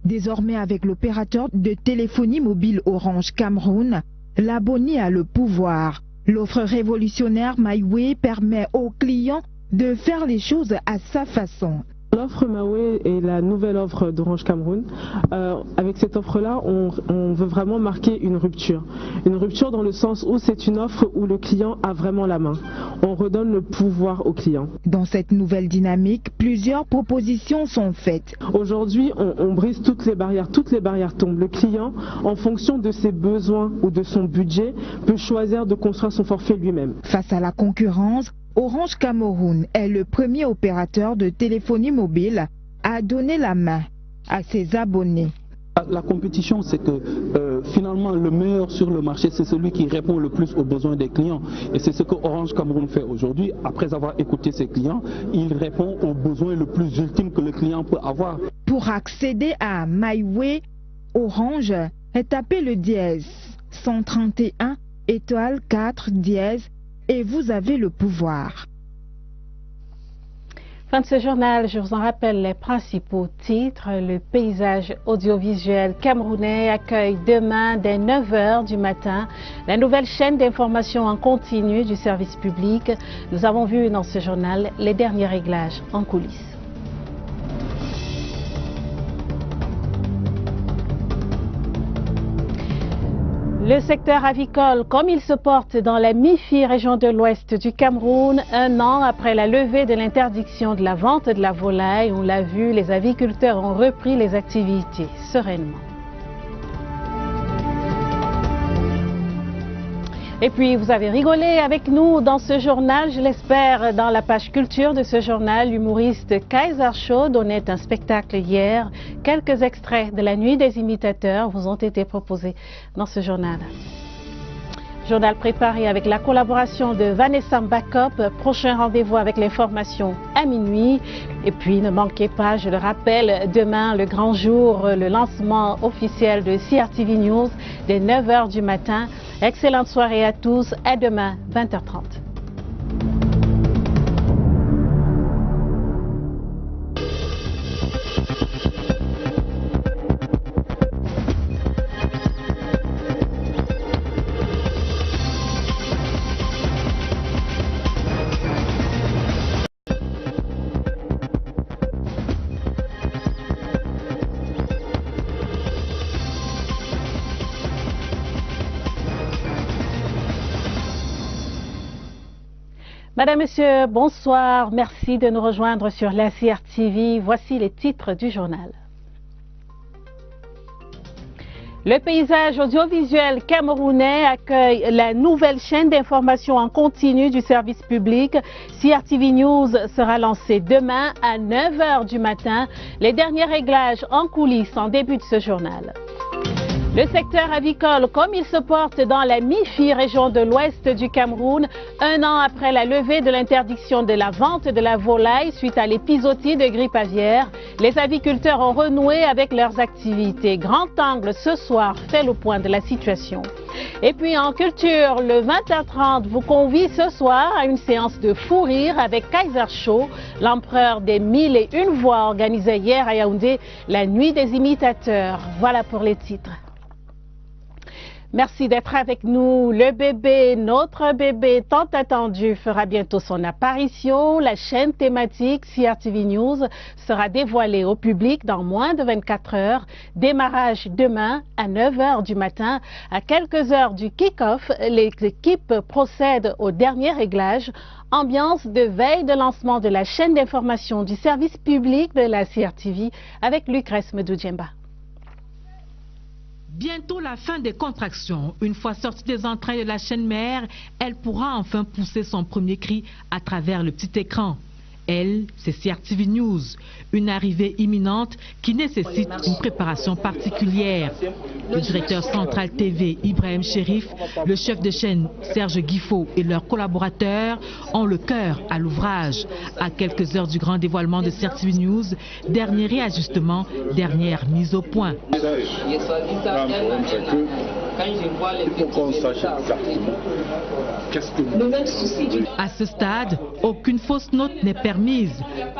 Désormais avec l'opérateur de téléphonie mobile Orange Cameroun, l'abonné a le pouvoir. L'offre révolutionnaire MyWay permet aux clients de faire les choses à sa façon. L'offre MyWay est la nouvelle offre d'Orange Cameroun. Avec cette offre-là, on veut vraiment marquer une rupture. Une rupture dans le sens où c'est une offre où le client a vraiment la main. On redonne le pouvoir au client. Dans cette nouvelle dynamique, plusieurs propositions sont faites. Aujourd'hui, on brise toutes les barrières tombent. Le client, en fonction de ses besoins ou de son budget, peut choisir de construire son forfait lui-même. Face à la concurrence, Orange Cameroun est le premier opérateur de téléphonie mobile à donner la main à ses abonnés. La compétition, c'est que finalement le meilleur sur le marché, c'est celui qui répond le plus aux besoins des clients. Et c'est ce que Orange Cameroun fait aujourd'hui. Après avoir écouté ses clients, il répond aux besoins le plus ultime que le client peut avoir. Pour accéder à MyWay, Orange est tapé le dièse 131 étoile 4 dièse et vous avez le pouvoir. Fin de ce journal, je vous en rappelle les principaux titres. Le paysage audiovisuel camerounais accueille demain dès 9 h du matin la nouvelle chaîne d'information en continu du service public. Nous avons vu dans ce journal les derniers réglages en coulisses. Le secteur avicole, comme il se porte dans la MIFI, région de l'ouest du Cameroun, un an après la levée de l'interdiction de la vente de la volaille, on l'a vu, les aviculteurs ont repris les activités sereinement. Et puis, vous avez rigolé avec nous dans ce journal, je l'espère, dans la page culture de ce journal. L'humoriste Kaiser Show donnait un spectacle hier. Quelques extraits de la nuit des imitateurs vous ont été proposés dans ce journal. Journal préparé avec la collaboration de Vanessa Mbakop. Prochain rendez-vous avec l'information à minuit. Et puis, ne manquez pas, je le rappelle, demain, le grand jour, le lancement officiel de CRTV News dès 9 h du matin. Excellente soirée à tous. À demain, 20 h 30. Madame, Monsieur, bonsoir. Merci de nous rejoindre sur la CRTV. Voici les titres du journal. Le paysage audiovisuel camerounais accueille la nouvelle chaîne d'information en continu du service public. CRTV News sera lancée demain à 9 h du matin. Les derniers réglages en coulisses en début de ce journal. Le secteur avicole, comme il se porte dans la Mifi, région de l'ouest du Cameroun, un an après la levée de l'interdiction de la vente de la volaille suite à l'épizootie de grippe aviaire, les aviculteurs ont renoué avec leurs activités. Grand Angle, ce soir, fait le point de la situation. Et puis en culture, le 20h30 vous convie ce soir à une séance de fou rire avec Kaiser Show, l'empereur des 1001 voix organisée hier à Yaoundé, la nuit des imitateurs. Voilà pour les titres. Merci d'être avec nous. Le bébé, notre bébé tant attendu, fera bientôt son apparition. La chaîne thématique CRTV News sera dévoilée au public dans moins de 24 heures. Démarrage demain à 9 h du matin. À quelques heures du kick-off, les équipes procèdent au dernier réglage. Ambiance de veille de lancement de la chaîne d'information du service public de la CRTV avec Lucrèce Medoudjemba. Bientôt la fin des contractions. Une fois sortie des entrailles de la chaîne mère, elle pourra enfin pousser son premier cri à travers le petit écran. Elle, c'est CRTV News, une arrivée imminente qui nécessite une préparation particulière. Le directeur central TV, Ibrahim Chérif, le chef de chaîne, Serge Guifo et leurs collaborateurs ont le cœur à l'ouvrage. À quelques heures du grand dévoilement de CRTV News, dernier réajustement, dernière mise au point. Il faut qu'on sache exactement qu'est-ce que nous... À ce stade, aucune fausse note n'est permise.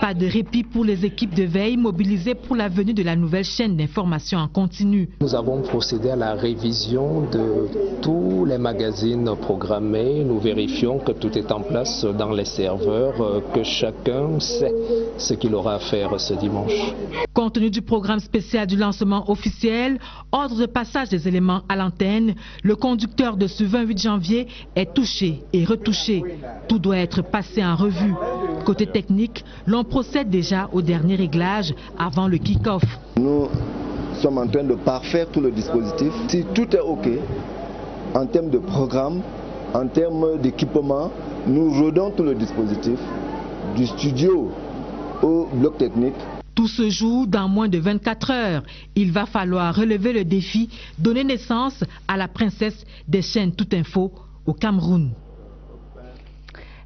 Pas de répit pour les équipes de veille mobilisées pour la venue de la nouvelle chaîne d'information en continu. Nous avons procédé à la révision de tous les magazines programmés. Nous vérifions que tout est en place dans les serveurs, que chacun sait ce qu'il aura à faire ce dimanche. Compte tenu du programme spécial du lancement officiel, ordre de passage des éléments à l'antenne, le conducteur de ce 28 janvier est touché et retouché. Tout doit être passé en revue. Côté technique, l'on procède déjà au dernier réglage avant le kick-off. Nous sommes en train de parfaire tout le dispositif. Si tout est OK, en termes de programme, en termes d'équipement, nous rodons tout le dispositif, du studio au bloc technique. Tout se joue dans moins de 24 heures. Il va falloir relever le défi, donner naissance à la princesse des chaînes Tout Info au Cameroun.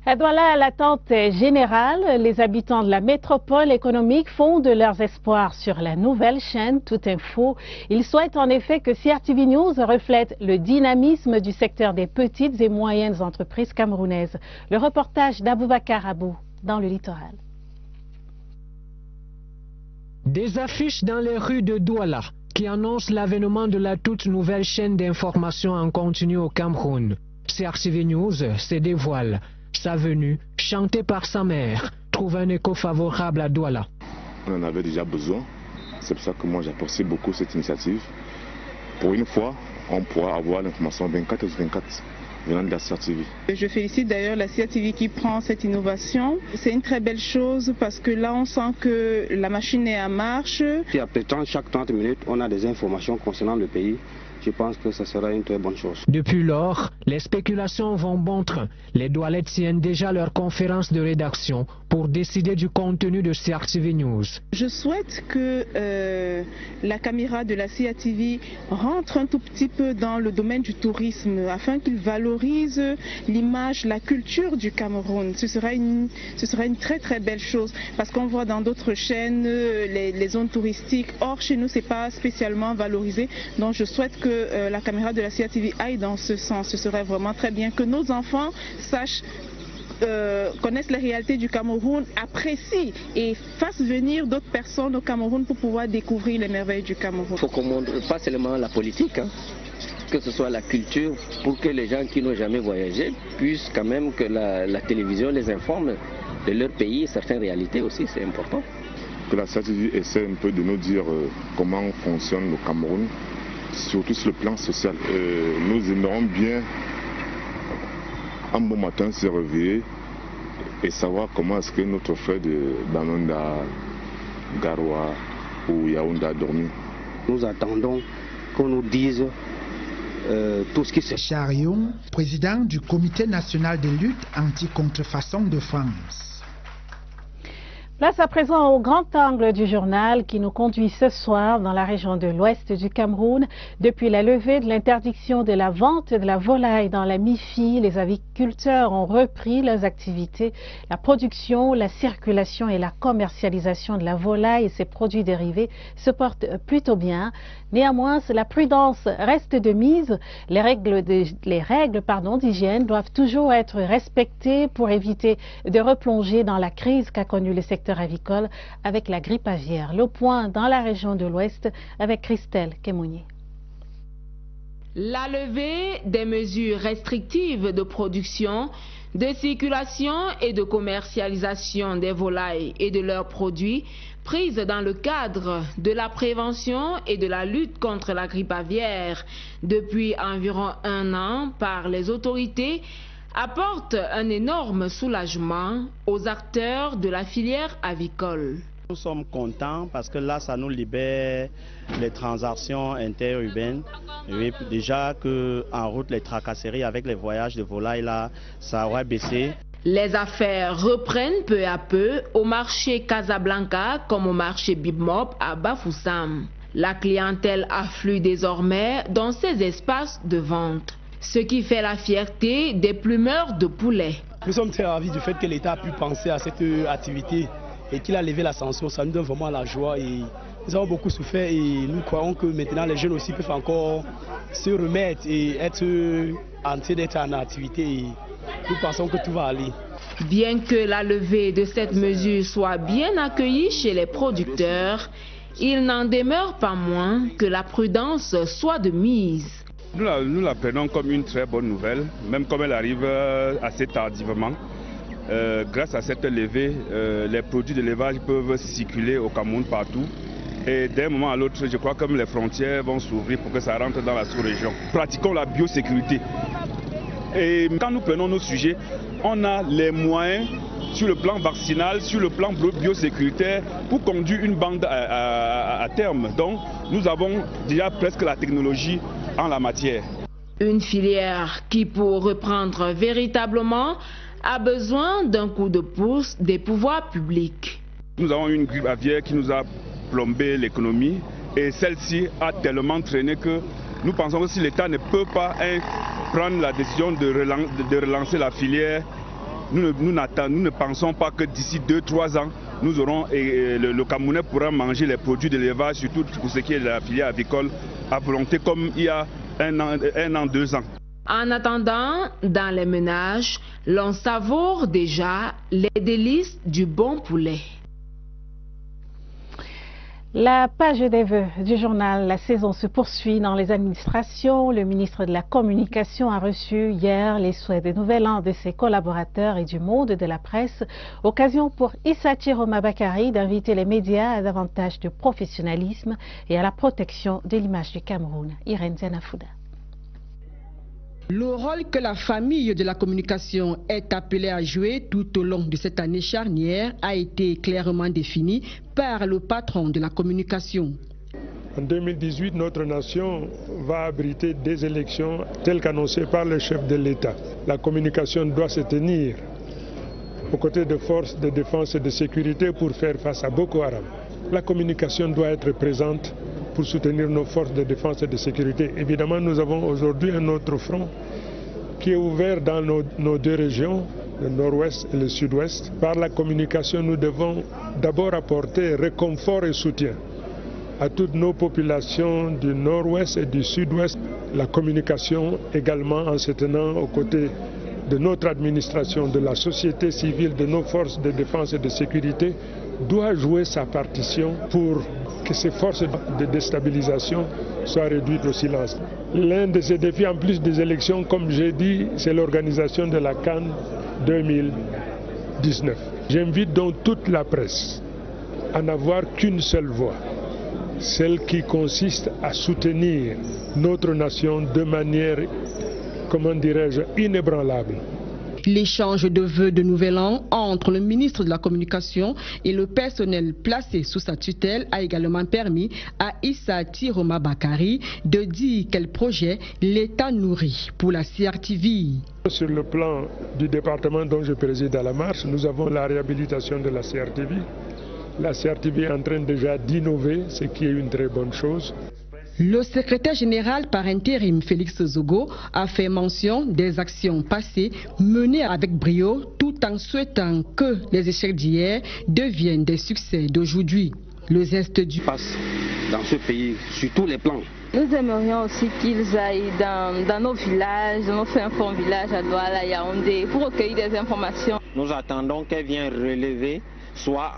À Douala, l'attente est générale. Les habitants de la métropole économique font de leurs espoirs sur la nouvelle chaîne Tout Info. Ils souhaitent en effet que CRTV News reflète le dynamisme du secteur des petites et moyennes entreprises camerounaises. Le reportage d'Aboubacar Abou dans le littoral. Des affiches dans les rues de Douala qui annoncent l'avènement de la toute nouvelle chaîne d'information en continu au Cameroun. CRTV News se dévoile. Sa venue, chantée par sa mère, trouve un écho favorable à Douala. On en avait déjà besoin. C'est pour ça que moi j'apprécie beaucoup cette initiative. Pour une fois, on pourra avoir l'information 24/24 venant de la CRTV. Je félicite d'ailleurs la CRTV qui prend cette innovation. C'est une très belle chose parce que là on sent que la machine est en marche. Si après chaque 30 minutes on a des informations concernant le pays, je pense que ce sera une très bonne chose. Depuis lors, les spéculations vont bon train. Les Doualettes tiennent déjà leur conférence de rédaction pour décider du contenu de CRTV News. Je souhaite que la caméra de la CRTV rentre un tout petit peu dans le domaine du tourisme afin qu'il valorise l'image, la culture du Cameroun. Ce sera une très très belle chose parce qu'on voit dans d'autres chaînes les zones touristiques. Or chez nous c'est pas spécialement valorisé. Donc je souhaite que la caméra de la CRTV aille dans ce sens. Ce serait vraiment très bien que nos enfants sachent, connaissent les réalités du Cameroun, apprécient et fassent venir d'autres personnes au Cameroun pour pouvoir découvrir les merveilles du Cameroun. Il faut qu'on montre pas seulement la politique, que ce soit la culture, pour que les gens qui n'ont jamais voyagé puissent quand même que la télévision les informe de leur pays et certaines réalités aussi, c'est important. Que la CRTV essaie un peu de nous dire comment fonctionne le Cameroun, surtout sur le plan social. Nous aimerions bien un bon matin se réveiller et savoir comment est-ce que notre frère de Banonda, Garoua ou Yaoundé a dormi. Nous attendons qu'on nous dise tout ce qui se... Charion, président du Comité national de lutte anti-contrefaçon de France. Place à présent au grand angle du journal qui nous conduit ce soir dans la région de l'ouest du Cameroun. Depuis la levée de l'interdiction de la vente de la volaille dans la MIFI, les aviculteurs ont repris leurs activités. La production, la circulation et la commercialisation de la volaille et ses produits dérivés se portent plutôt bien. Néanmoins, la prudence reste de mise. Les règles d'hygiène doivent toujours être respectées pour éviter de replonger dans la crise qu'a connue le secteur avicole avec la grippe aviaire. Le point dans la région de l'Ouest avec Christelle Kemounier. La levée des mesures restrictives de production, de circulation et de commercialisation des volailles et de leurs produits prises dans le cadre de la prévention et de la lutte contre la grippe aviaire depuis environ 1 an par les autorités apporte un énorme soulagement aux acteurs de la filière avicole. Nous sommes contents parce que là, ça nous libère les transactions interurbaines. Oui, déjà qu'en route, les tracasseries avec les voyages de volailles, là, ça aurait baissé. Les affaires reprennent peu à peu au marché Casablanca comme au marché Bibmop à Bafoussam. La clientèle afflue désormais dans ces espaces de vente, ce qui fait la fierté des plumeurs de poulets. Nous sommes très ravis du fait que l'État a pu penser à cette activité et qu'il a levé la sanction. Ça nous donne vraiment la joie et nous avons beaucoup souffert et nous croyons que maintenant les jeunes aussi peuvent encore se remettre et être en train d'être en activité et nous pensons que tout va aller. Bien que la levée de cette mesure soit bien accueillie chez les producteurs, il n'en demeure pas moins que la prudence soit de mise. Nous la prenons comme une très bonne nouvelle, même comme elle arrive assez tardivement. Grâce à cette levée, les produits d'élevage peuvent circuler au Cameroun partout. Et d'un moment à l'autre, je crois que les frontières vont s'ouvrir pour que ça rentre dans la sous-région. Pratiquons la biosécurité. Et quand nous prenons nos sujets, on a les moyens sur le plan vaccinal, sur le plan biosécuritaire pour conduire une bande à terme. Donc nous avons déjà presque la technologie en la matière. Une filière qui, pour reprendre véritablement, a besoin d'un coup de pouce des pouvoirs publics. Nous avons une grippe aviaire qui nous a plombé l'économie et celle-ci a tellement traîné que nous pensons que si l'État ne peut pas prendre la décision de relancer la filière, nous ne pensons pas que d'ici 2-3 ans, nous aurons, le Camerounais pourra manger les produits d'élevage, surtout pour ce qui est de la filière avicole, à volonté comme il y a 1 an, 2 ans. En attendant, dans les ménages, l'on savoure déjà les délices du bon poulet. La page des vœux du journal La Saison se poursuit dans les administrations. Le ministre de la Communication a reçu hier les souhaits de Nouvel An de ses collaborateurs et du monde de la presse. Occasion pour Issa Chiroma Bakari d'inviter les médias à davantage de professionnalisme et à la protection de l'image du Cameroun. Irène Zianafouda. Le rôle que la famille de la communication est appelée à jouer tout au long de cette année charnière a été clairement défini par le patron de la communication. En 2018, notre nation va abriter des élections telles qu'annoncées par le chef de l'État. La communication doit se tenir aux côtés des forces de défense et de sécurité pour faire face à Boko Haram. La communication doit être présente pour soutenir nos forces de défense et de sécurité. Évidemment, nous avons aujourd'hui un autre front qui est ouvert dans nos 2 régions, le nord-ouest et le sud-ouest. Par la communication, nous devons d'abord apporter réconfort et soutien à toutes nos populations du nord-ouest et du sud-ouest. La communication également en se tenant aux côtés de notre administration, de la société civile, de nos forces de défense et de sécurité, doit jouer sa partition pour que ces forces de déstabilisation soient réduites au silence. L'un de ces défis, en plus des élections, comme j'ai dit, c'est l'organisation de la CAN 2019. J'invite donc toute la presse à n'avoir qu'une seule voix, celle qui consiste à soutenir notre nation de manière, comment dirais-je, inébranlable. L'échange de vœux de nouvel an entre le ministre de la Communication et le personnel placé sous sa tutelle a également permis à Issa Tiroma Bakari de dire quel projet l'État nourrit pour la CRTV. Sur le plan du département dont je préside à la marche, nous avons la réhabilitation de la CRTV. La CRTV est en train déjà d'innover, ce qui est une très bonne chose. Le secrétaire général par intérim Félix Zogo a fait mention des actions passées menées avec brio tout en souhaitant que les échecs d'hier deviennent des succès d'aujourd'hui. Le zeste du passe dans ce pays sur tous les plans. Nous aimerions aussi qu'ils aillent dans nos villages, dans nos 5 villages à Douala, Yaoundé, pour recueillir des informations. Nous attendons qu'elle vienne relever, soit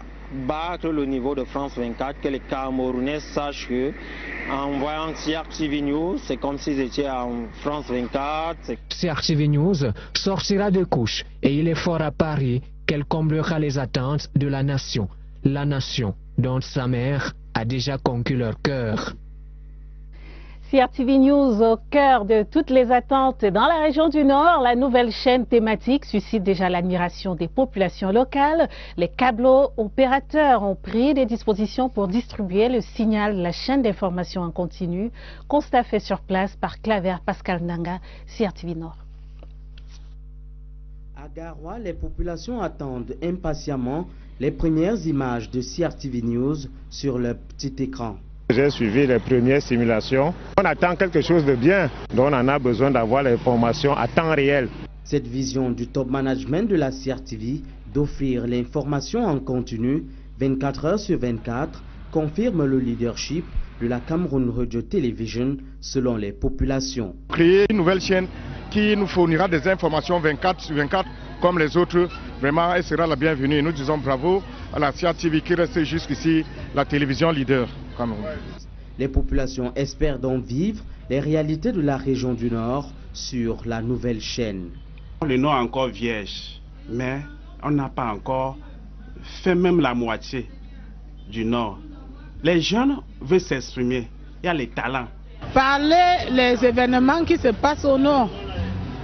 battre le niveau de France 24, que les Camerounais sachent que en voyant CRTV News, c'est comme s'ils étaient en France 24. CRTV News sortira de couche et il est fort à Paris qu'elle comblera les attentes de la nation dont sa mère a déjà conquis leur cœur. CRTV News au cœur de toutes les attentes dans la région du Nord. La nouvelle chaîne thématique suscite déjà l'admiration des populations locales. Les câblo-opérateurs ont pris des dispositions pour distribuer le signal de la chaîne d'information en continu. Constat fait sur place par Claver Pascal Nanga, CRTV Nord. À Garoua, les populations attendent impatiemment les premières images de CRTV News sur le petit écran. J'ai suivi les premières simulations. On attend quelque chose de bien, donc on en a besoin d'avoir l'information à temps réel. Cette vision du top management de la CRTV d'offrir l'information en continu 24 heures sur 24 confirme le leadership de la Cameroun Radio Television selon les populations. Créer une nouvelle chaîne qui nous fournira des informations 24 sur 24 comme les autres, vraiment elle sera la bienvenue. Nous disons bravo à la CRTV qui reste jusqu'ici la télévision leader. Les populations espèrent donc vivre les réalités de la région du Nord sur la nouvelle chaîne. Le Nord est encore vierge, mais on n'a pas encore fait même la moitié du Nord. Les jeunes veulent s'exprimer, il y a les talents. Parler les événements qui se passent au Nord,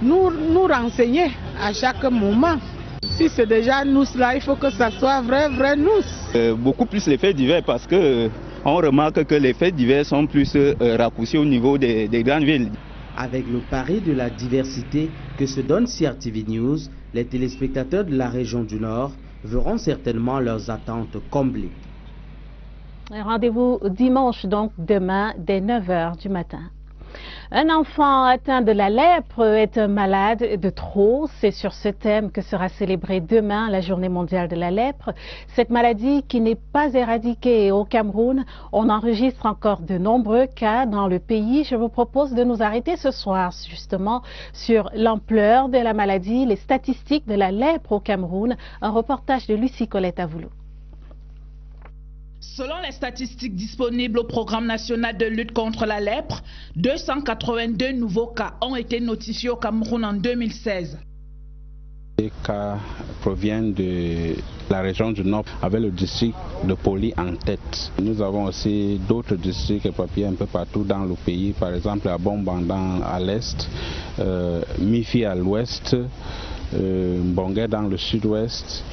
nous renseigner à chaque moment. Si c'est déjà nous là, il faut que ça soit vrai nous. Beaucoup plus les faits divers parce que on remarque que les faits divers sont plus raccourcis au niveau des grandes villes. Avec le pari de la diversité que se donne CRTV News, les téléspectateurs de la région du Nord verront certainement leurs attentes comblées. Rendez-vous dimanche, donc demain, dès 9 h du matin. Un enfant atteint de la lèpre est un malade de trop. C'est sur ce thème que sera célébrée demain la journée mondiale de la lèpre. Cette maladie qui n'est pas éradiquée au Cameroun, on enregistre encore de nombreux cas dans le pays. Je vous propose de nous arrêter ce soir justement sur l'ampleur de la maladie, les statistiques de la lèpre au Cameroun. Un reportage de Lucie Colette Avoulou. Selon les statistiques disponibles au programme national de lutte contre la lèpre, 282 nouveaux cas ont été notifiés au Cameroun en 2016. Les cas proviennent de la région du Nord avec le district de Poli en tête. Nous avons aussi d'autres districts éparpillés un peu partout dans le pays, par exemple à Bombandan à l'est, Mifi à l'ouest, Mbongue dans le sud-ouest,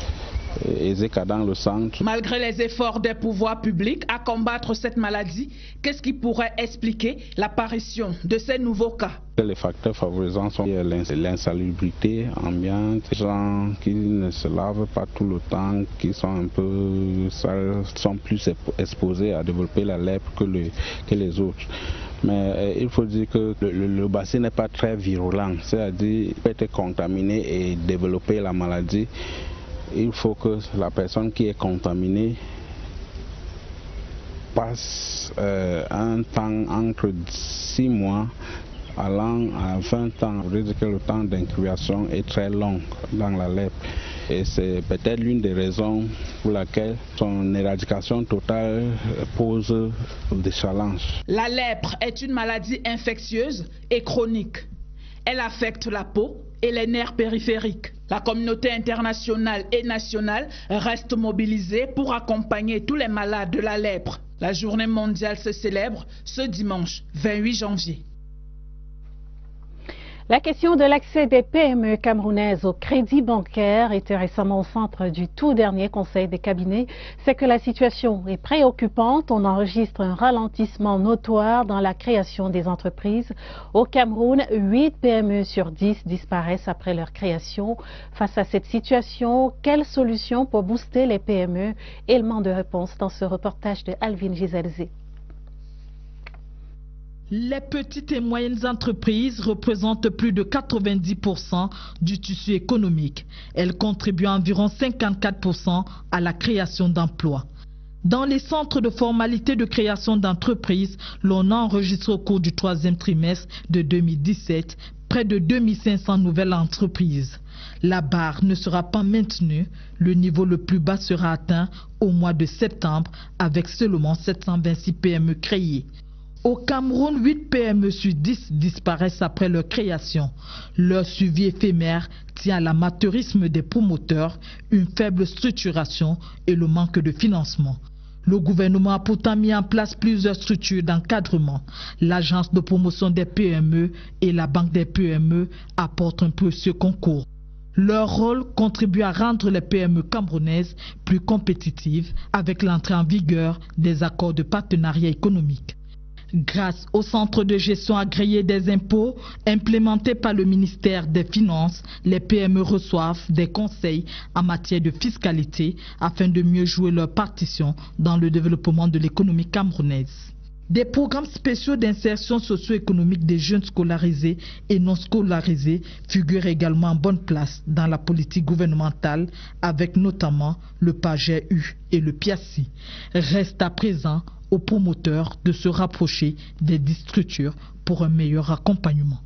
Ezeka dans le centre. Malgré les efforts des pouvoirs publics à combattre cette maladie, qu'est-ce qui pourrait expliquer l'apparition de ces nouveaux cas? Les facteurs favorisants sont l'insalubrité ambiante, les gens qui ne se lavent pas tout le temps, qui sont un peu sales, sont plus exposés à développer la lèpre que les autres. Mais il faut dire que le bassin n'est pas très virulent, c'est-à-dire peut être contaminé et développer la maladie. Il faut que la personne qui est contaminée passe un temps entre 6 mois allant à 20 ans. On veut dire que le temps d'incubation est très long dans la lèpre. Et c'est peut-être l'une des raisons pour laquelle son éradication totale pose des challenges. La lèpre est une maladie infectieuse et chronique. Elle affecte la peau et les nerfs périphériques. La communauté internationale et nationale reste mobilisée pour accompagner tous les malades de la lèpre. La journée mondiale se célèbre ce dimanche 28 janvier. La question de l'accès des PME camerounaises au crédit bancaire était récemment au centre du tout dernier conseil des cabinets. C'est que la situation est préoccupante. On enregistre un ralentissement notoire dans la création des entreprises. Au Cameroun, 8 PME sur 10 disparaissent après leur création. Face à cette situation, quelles solutions pour booster les PME? Élément de réponse dans ce reportage de Alvin Gizelze. Les petites et moyennes entreprises représentent plus de 90% du tissu économique. Elles contribuent à environ 54% à la création d'emplois. Dans les centres de formalité de création d'entreprises, l'on a enregistré au cours du 3e trimestre de 2017 près de 2500 nouvelles entreprises. La barre ne sera pas maintenue. Le niveau le plus bas sera atteint au mois de septembre avec seulement 726 PME créées. Au Cameroun, 8 PME sur 10 disparaissent après leur création. Leur suivi éphémère tient à l'amateurisme des promoteurs, une faible structuration et le manque de financement. Le gouvernement a pourtant mis en place plusieurs structures d'encadrement. L'agence de promotion des PME et la banque des PME apportent un précieux concours. Leur rôle contribue à rendre les PME camerounaises plus compétitives avec l'entrée en vigueur des accords de partenariat économique. Grâce au centre de gestion agréé des impôts implémenté par le ministère des Finances, les PME reçoivent des conseils en matière de fiscalité afin de mieux jouer leur partition dans le développement de l'économie camerounaise. Des programmes spéciaux d'insertion socio-économique des jeunes scolarisés et non scolarisés figurent également en bonne place dans la politique gouvernementale avec notamment le PAGEU et le PIACI. Reste à présent aux promoteurs de se rapprocher des structures pour un meilleur accompagnement.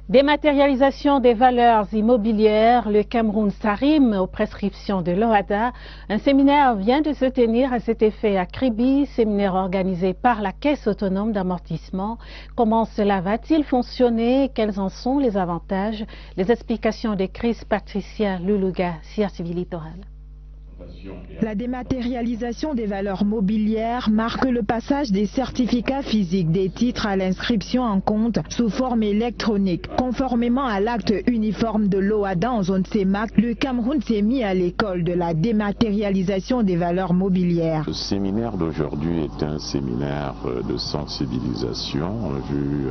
Dématérialisation des valeurs immobilières, le Cameroun s'arrime aux prescriptions de l'OHADA. Un séminaire vient de se tenir à cet effet à Kribi, séminaire organisé par la Caisse autonome d'amortissement. Comment cela va-t-il fonctionner? Quels en sont les avantages? Les explications de Chris Patricia Luluga, CRTV Littoral. La dématérialisation des valeurs mobilières marque le passage des certificats physiques des titres à l'inscription en compte sous forme électronique. Conformément à l'acte uniforme de l'OHADA en zone CEMAC, le Cameroun s'est mis à l'école de la dématérialisation des valeurs mobilières. Le séminaire d'aujourd'hui est un séminaire de sensibilisation en vue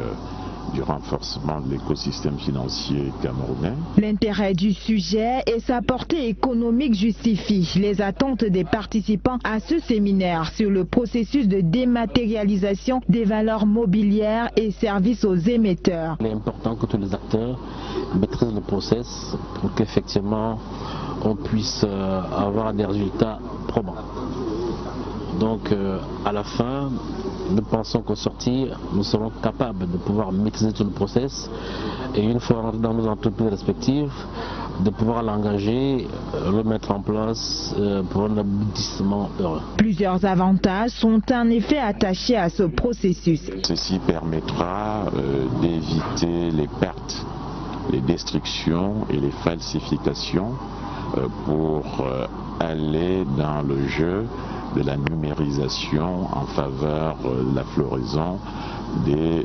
du renforcement de l'écosystème financier camerounais. L'intérêt du sujet et sa portée économique justifient les attentes des participants à ce séminaire sur le processus de dématérialisation des valeurs mobilières et services aux émetteurs. Il est important que tous les acteurs maîtrisent le process pour qu'effectivement on puisse avoir des résultats probants. Donc à la fin, nous pensons qu'au sortir, nous serons capables de pouvoir maîtriser tout le process et une fois rentrés dans nos entreprises respectives, de pouvoir l'engager, le mettre en place pour un aboutissement heureux. Plusieurs avantages sont en effet attachés à ce processus. Ceci permettra d'éviter les pertes, les destructions et les falsifications pour aller dans le jeu de la numérisation en faveur de la floraison des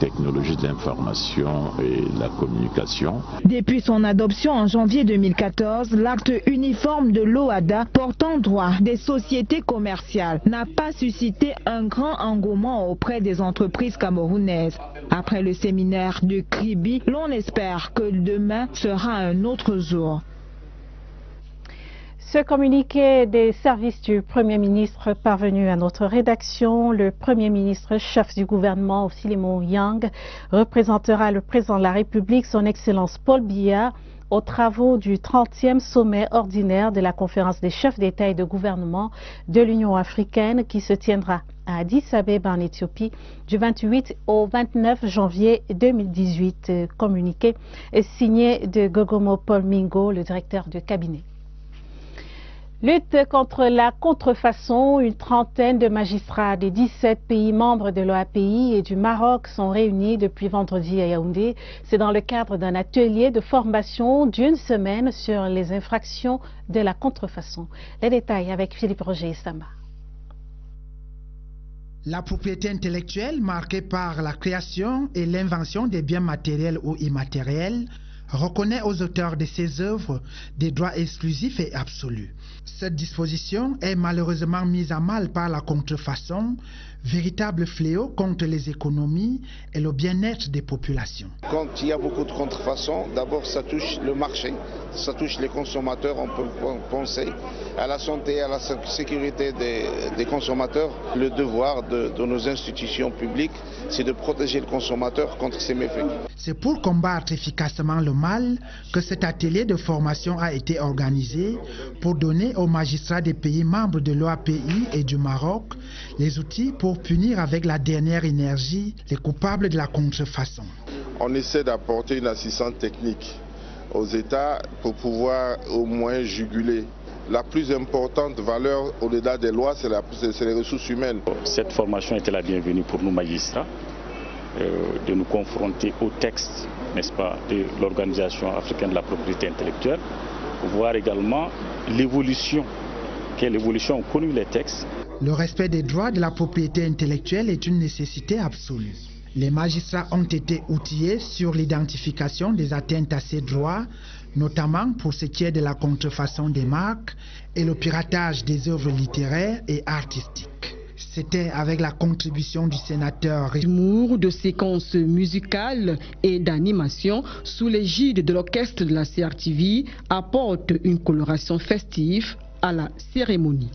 technologies de l'information et de la communication. Depuis son adoption en janvier 2014, l'acte uniforme de l'OHADA portant droit des sociétés commerciales n'a pas suscité un grand engouement auprès des entreprises camerounaises. Après le séminaire de Kribi, l'on espère que demain sera un autre jour. Ce communiqué des services du Premier ministre parvenu à notre rédaction, le Premier ministre chef du gouvernement, Osilemo Yang, représentera le président de la République, son Excellence Paul Biya, aux travaux du 30e sommet ordinaire de la conférence des chefs d'État et de gouvernement de l'Union africaine qui se tiendra à Addis Abeba en Éthiopie du 28 au 29 janvier 2018. Communiqué signé de Gogomo Paul Mingo, le directeur de cabinet. Lutte contre la contrefaçon, une trentaine de magistrats des 17 pays membres de l'OAPI et du Maroc sont réunis depuis vendredi à Yaoundé. C'est dans le cadre d'un atelier de formation d'une semaine sur les infractions de la contrefaçon. Les détails avec Philippe Roger et Samba. La propriété intellectuelle, marquée par la création et l'invention des biens matériels ou immatériels, reconnaît aux auteurs de ces œuvres des droits exclusifs et absolus. Cette disposition est malheureusement mise à mal par la contrefaçon, véritable fléau contre les économies et le bien-être des populations. Quand il y a beaucoup de contrefaçon, d'abord ça touche le marché, ça touche les consommateurs, on peut penser à la santé, à la sécurité des consommateurs. Le devoir de nos institutions publiques, c'est de protéger le consommateur contre ces méfaits. C'est pour combattre efficacement le mal que cet atelier de formation a été organisé pour donner aux magistrats des pays membres de l'OAPI et du Maroc les outils pour punir avec la dernière énergie les coupables de la contrefaçon. On essaie d'apporter une assistance technique aux États pour pouvoir au moins juguler. La plus importante valeur au-delà des lois, c'est les ressources humaines. Cette formation était la bienvenue pour nous magistrats, de nous confronter au texte, n'est-ce pas, de l'Organisation africaine de la propriété intellectuelle, pour voir également l'évolution, quelle évolution ont connu les textes. Le respect des droits de la propriété intellectuelle est une nécessité absolue. Les magistrats ont été outillés sur l'identification des atteintes à ces droits, notamment pour ce qui est de la contrefaçon des marques et le piratage des œuvres littéraires et artistiques. C'était avec la contribution du sénateur Humour de séquences musicales et d'animation sous l'égide de l'orchestre de la CRTV apporte une coloration festive à la cérémonie.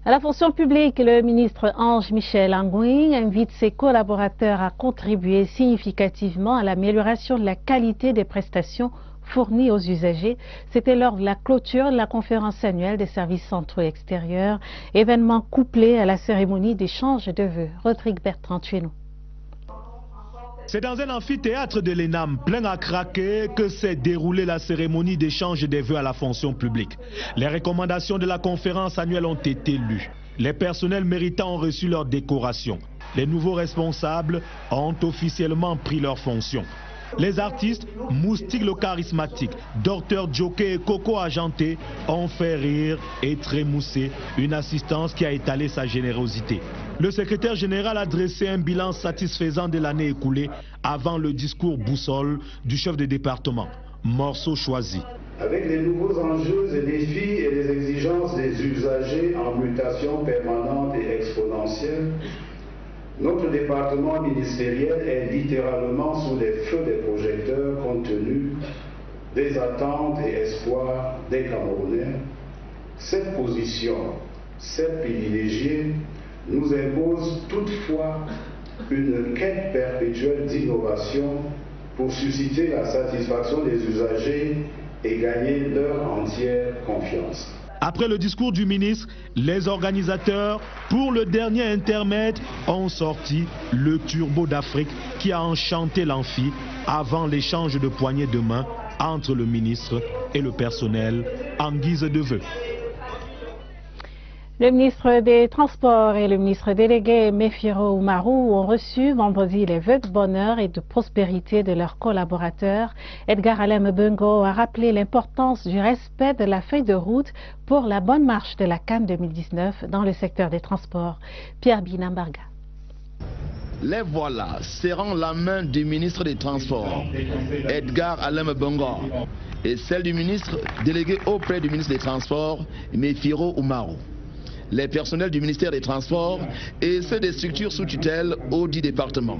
À la fonction publique, le ministre Ange Michel Angouin invite ses collaborateurs à contribuer significativement à l'amélioration de la qualité des prestations fournies aux usagers. C'était lors de la clôture de la conférence annuelle des services centraux et extérieurs, événement couplé à la cérémonie d'échange de vœux. Rodrigue Bertrand, chez nous. C'est dans un amphithéâtre de l'ENAM plein à craquer que s'est déroulée la cérémonie d'échange des vœux à la fonction publique. Les recommandations de la conférence annuelle ont été lues. Les personnels méritants ont reçu leur décoration. Les nouveaux responsables ont officiellement pris leurs fonctions. Les artistes, Moustique le charismatique, Docteur Jockey et Coco Argenté ont fait rire et trémousser une assistance qui a étalé sa générosité. Le secrétaire général a dressé un bilan satisfaisant de l'année écoulée avant le discours boussole du chef de département. Morceau choisi. Avec les nouveaux enjeux et défis et les exigences des usagers en mutation permanente et exponentielle, notre département ministériel est littéralement sous les feux des projecteurs compte tenu des attentes et espoirs des Camerounais. Cette position, cette privilégiée, nous impose toutefois une quête perpétuelle d'innovation pour susciter la satisfaction des usagers et gagner leur entière confiance. Après le discours du ministre, les organisateurs, pour le dernier intermède, ont sorti le Turbo d'Afrique qui a enchanté l'amphi avant l'échange de poignées de main entre le ministre et le personnel en guise de vœux. Le ministre des Transports et le ministre délégué Méfiro Oumarou ont reçu vendredi les vœux de bonheur et de prospérité de leurs collaborateurs. Edgar Alem Bengo a rappelé l'importance du respect de la feuille de route pour la bonne marche de la CAN 2019 dans le secteur des transports. Pierre Binambarga. Les voilà, serrant la main du ministre des Transports, Edgar Alem Bengo, et celle du ministre délégué auprès du ministre des Transports, Méfiro Oumarou. Les personnels du ministère des Transports et ceux des structures sous tutelle au 10 départements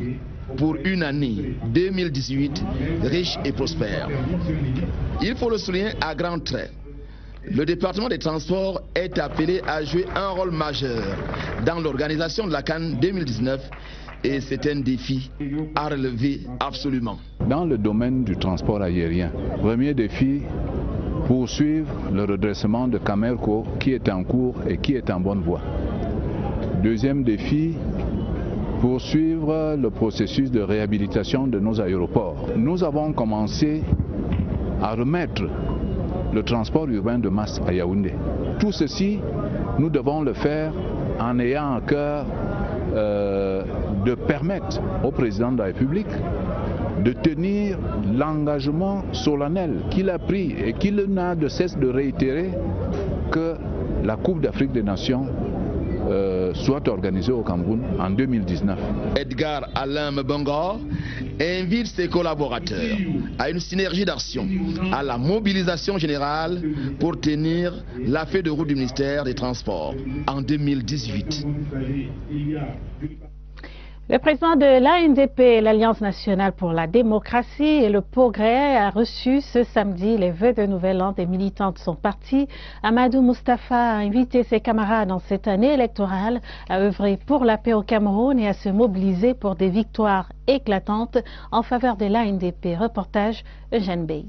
pour une année 2018 riche et prospère. Il faut le souligner à grands traits. Le département des Transports est appelé à jouer un rôle majeur dans l'organisation de la CAN 2019 et c'est un défi à relever absolument. Dans le domaine du transport aérien, premier défi, poursuivre le redressement de Camerco qui est en cours et qui est en bonne voie. Deuxième défi, poursuivre le processus de réhabilitation de nos aéroports. Nous avons commencé à remettre le transport urbain de masse à Yaoundé. Tout ceci, nous devons le faire en ayant à cœur de permettre au président de la République de tenir l'engagement solennel qu'il a pris et qu'il n'a de cesse de réitérer que la Coupe d'Afrique des Nations soit organisée au Cameroun en 2019. Edgar Alain Mbongo invite ses collaborateurs à une synergie d'action, à la mobilisation générale pour tenir la feuille de route du ministère des Transports en 2018. Le président de l'ANDP, l'Alliance nationale pour la démocratie et le progrès, a reçu ce samedi les vœux de nouvel an des militants de son parti. Amadou Moustapha a invité ses camarades en cette année électorale à œuvrer pour la paix au Cameroun et à se mobiliser pour des victoires éclatantes en faveur de l'ANDP. Reportage Eugène Bey.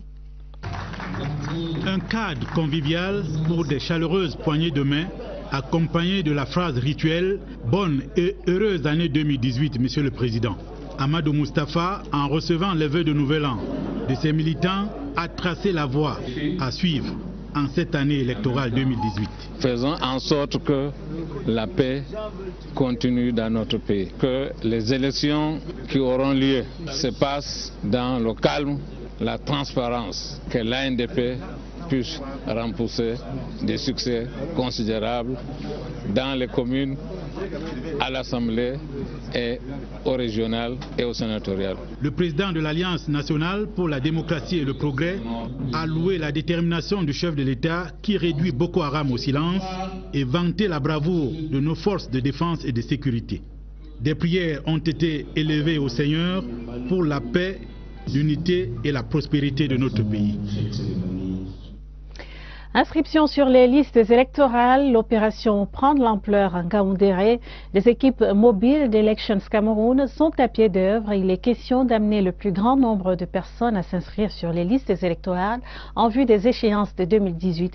Un cadre convivial pour des chaleureuses poignées de main, accompagné de la phrase rituelle « Bonne et heureuse année 2018, Monsieur le Président ». Amadou Moustapha, en recevant les vœux de nouvel an de ses militants, a tracé la voie à suivre en cette année électorale 2018. Faisons en sorte que la paix continue dans notre pays, que les élections qui auront lieu se passent dans le calme, la transparence, que l'ANDP puisse rempousser des succès considérables dans les communes, à l'Assemblée et au régional et au sénatorial. Le président de l'Alliance nationale pour la démocratie et le progrès a loué la détermination du chef de l'État qui réduit Boko Haram au silence et vanté la bravoure de nos forces de défense et de sécurité. Des prières ont été élevées au Seigneur pour la paix, l'unité et la prospérité de notre pays. Inscription sur les listes électorales, l'opération prend de l'ampleur en Ngaoundéré. Les équipes mobiles d'Elections Cameroun sont à pied d'œuvre. Il est question d'amener le plus grand nombre de personnes à s'inscrire sur les listes électorales en vue des échéances de 2018.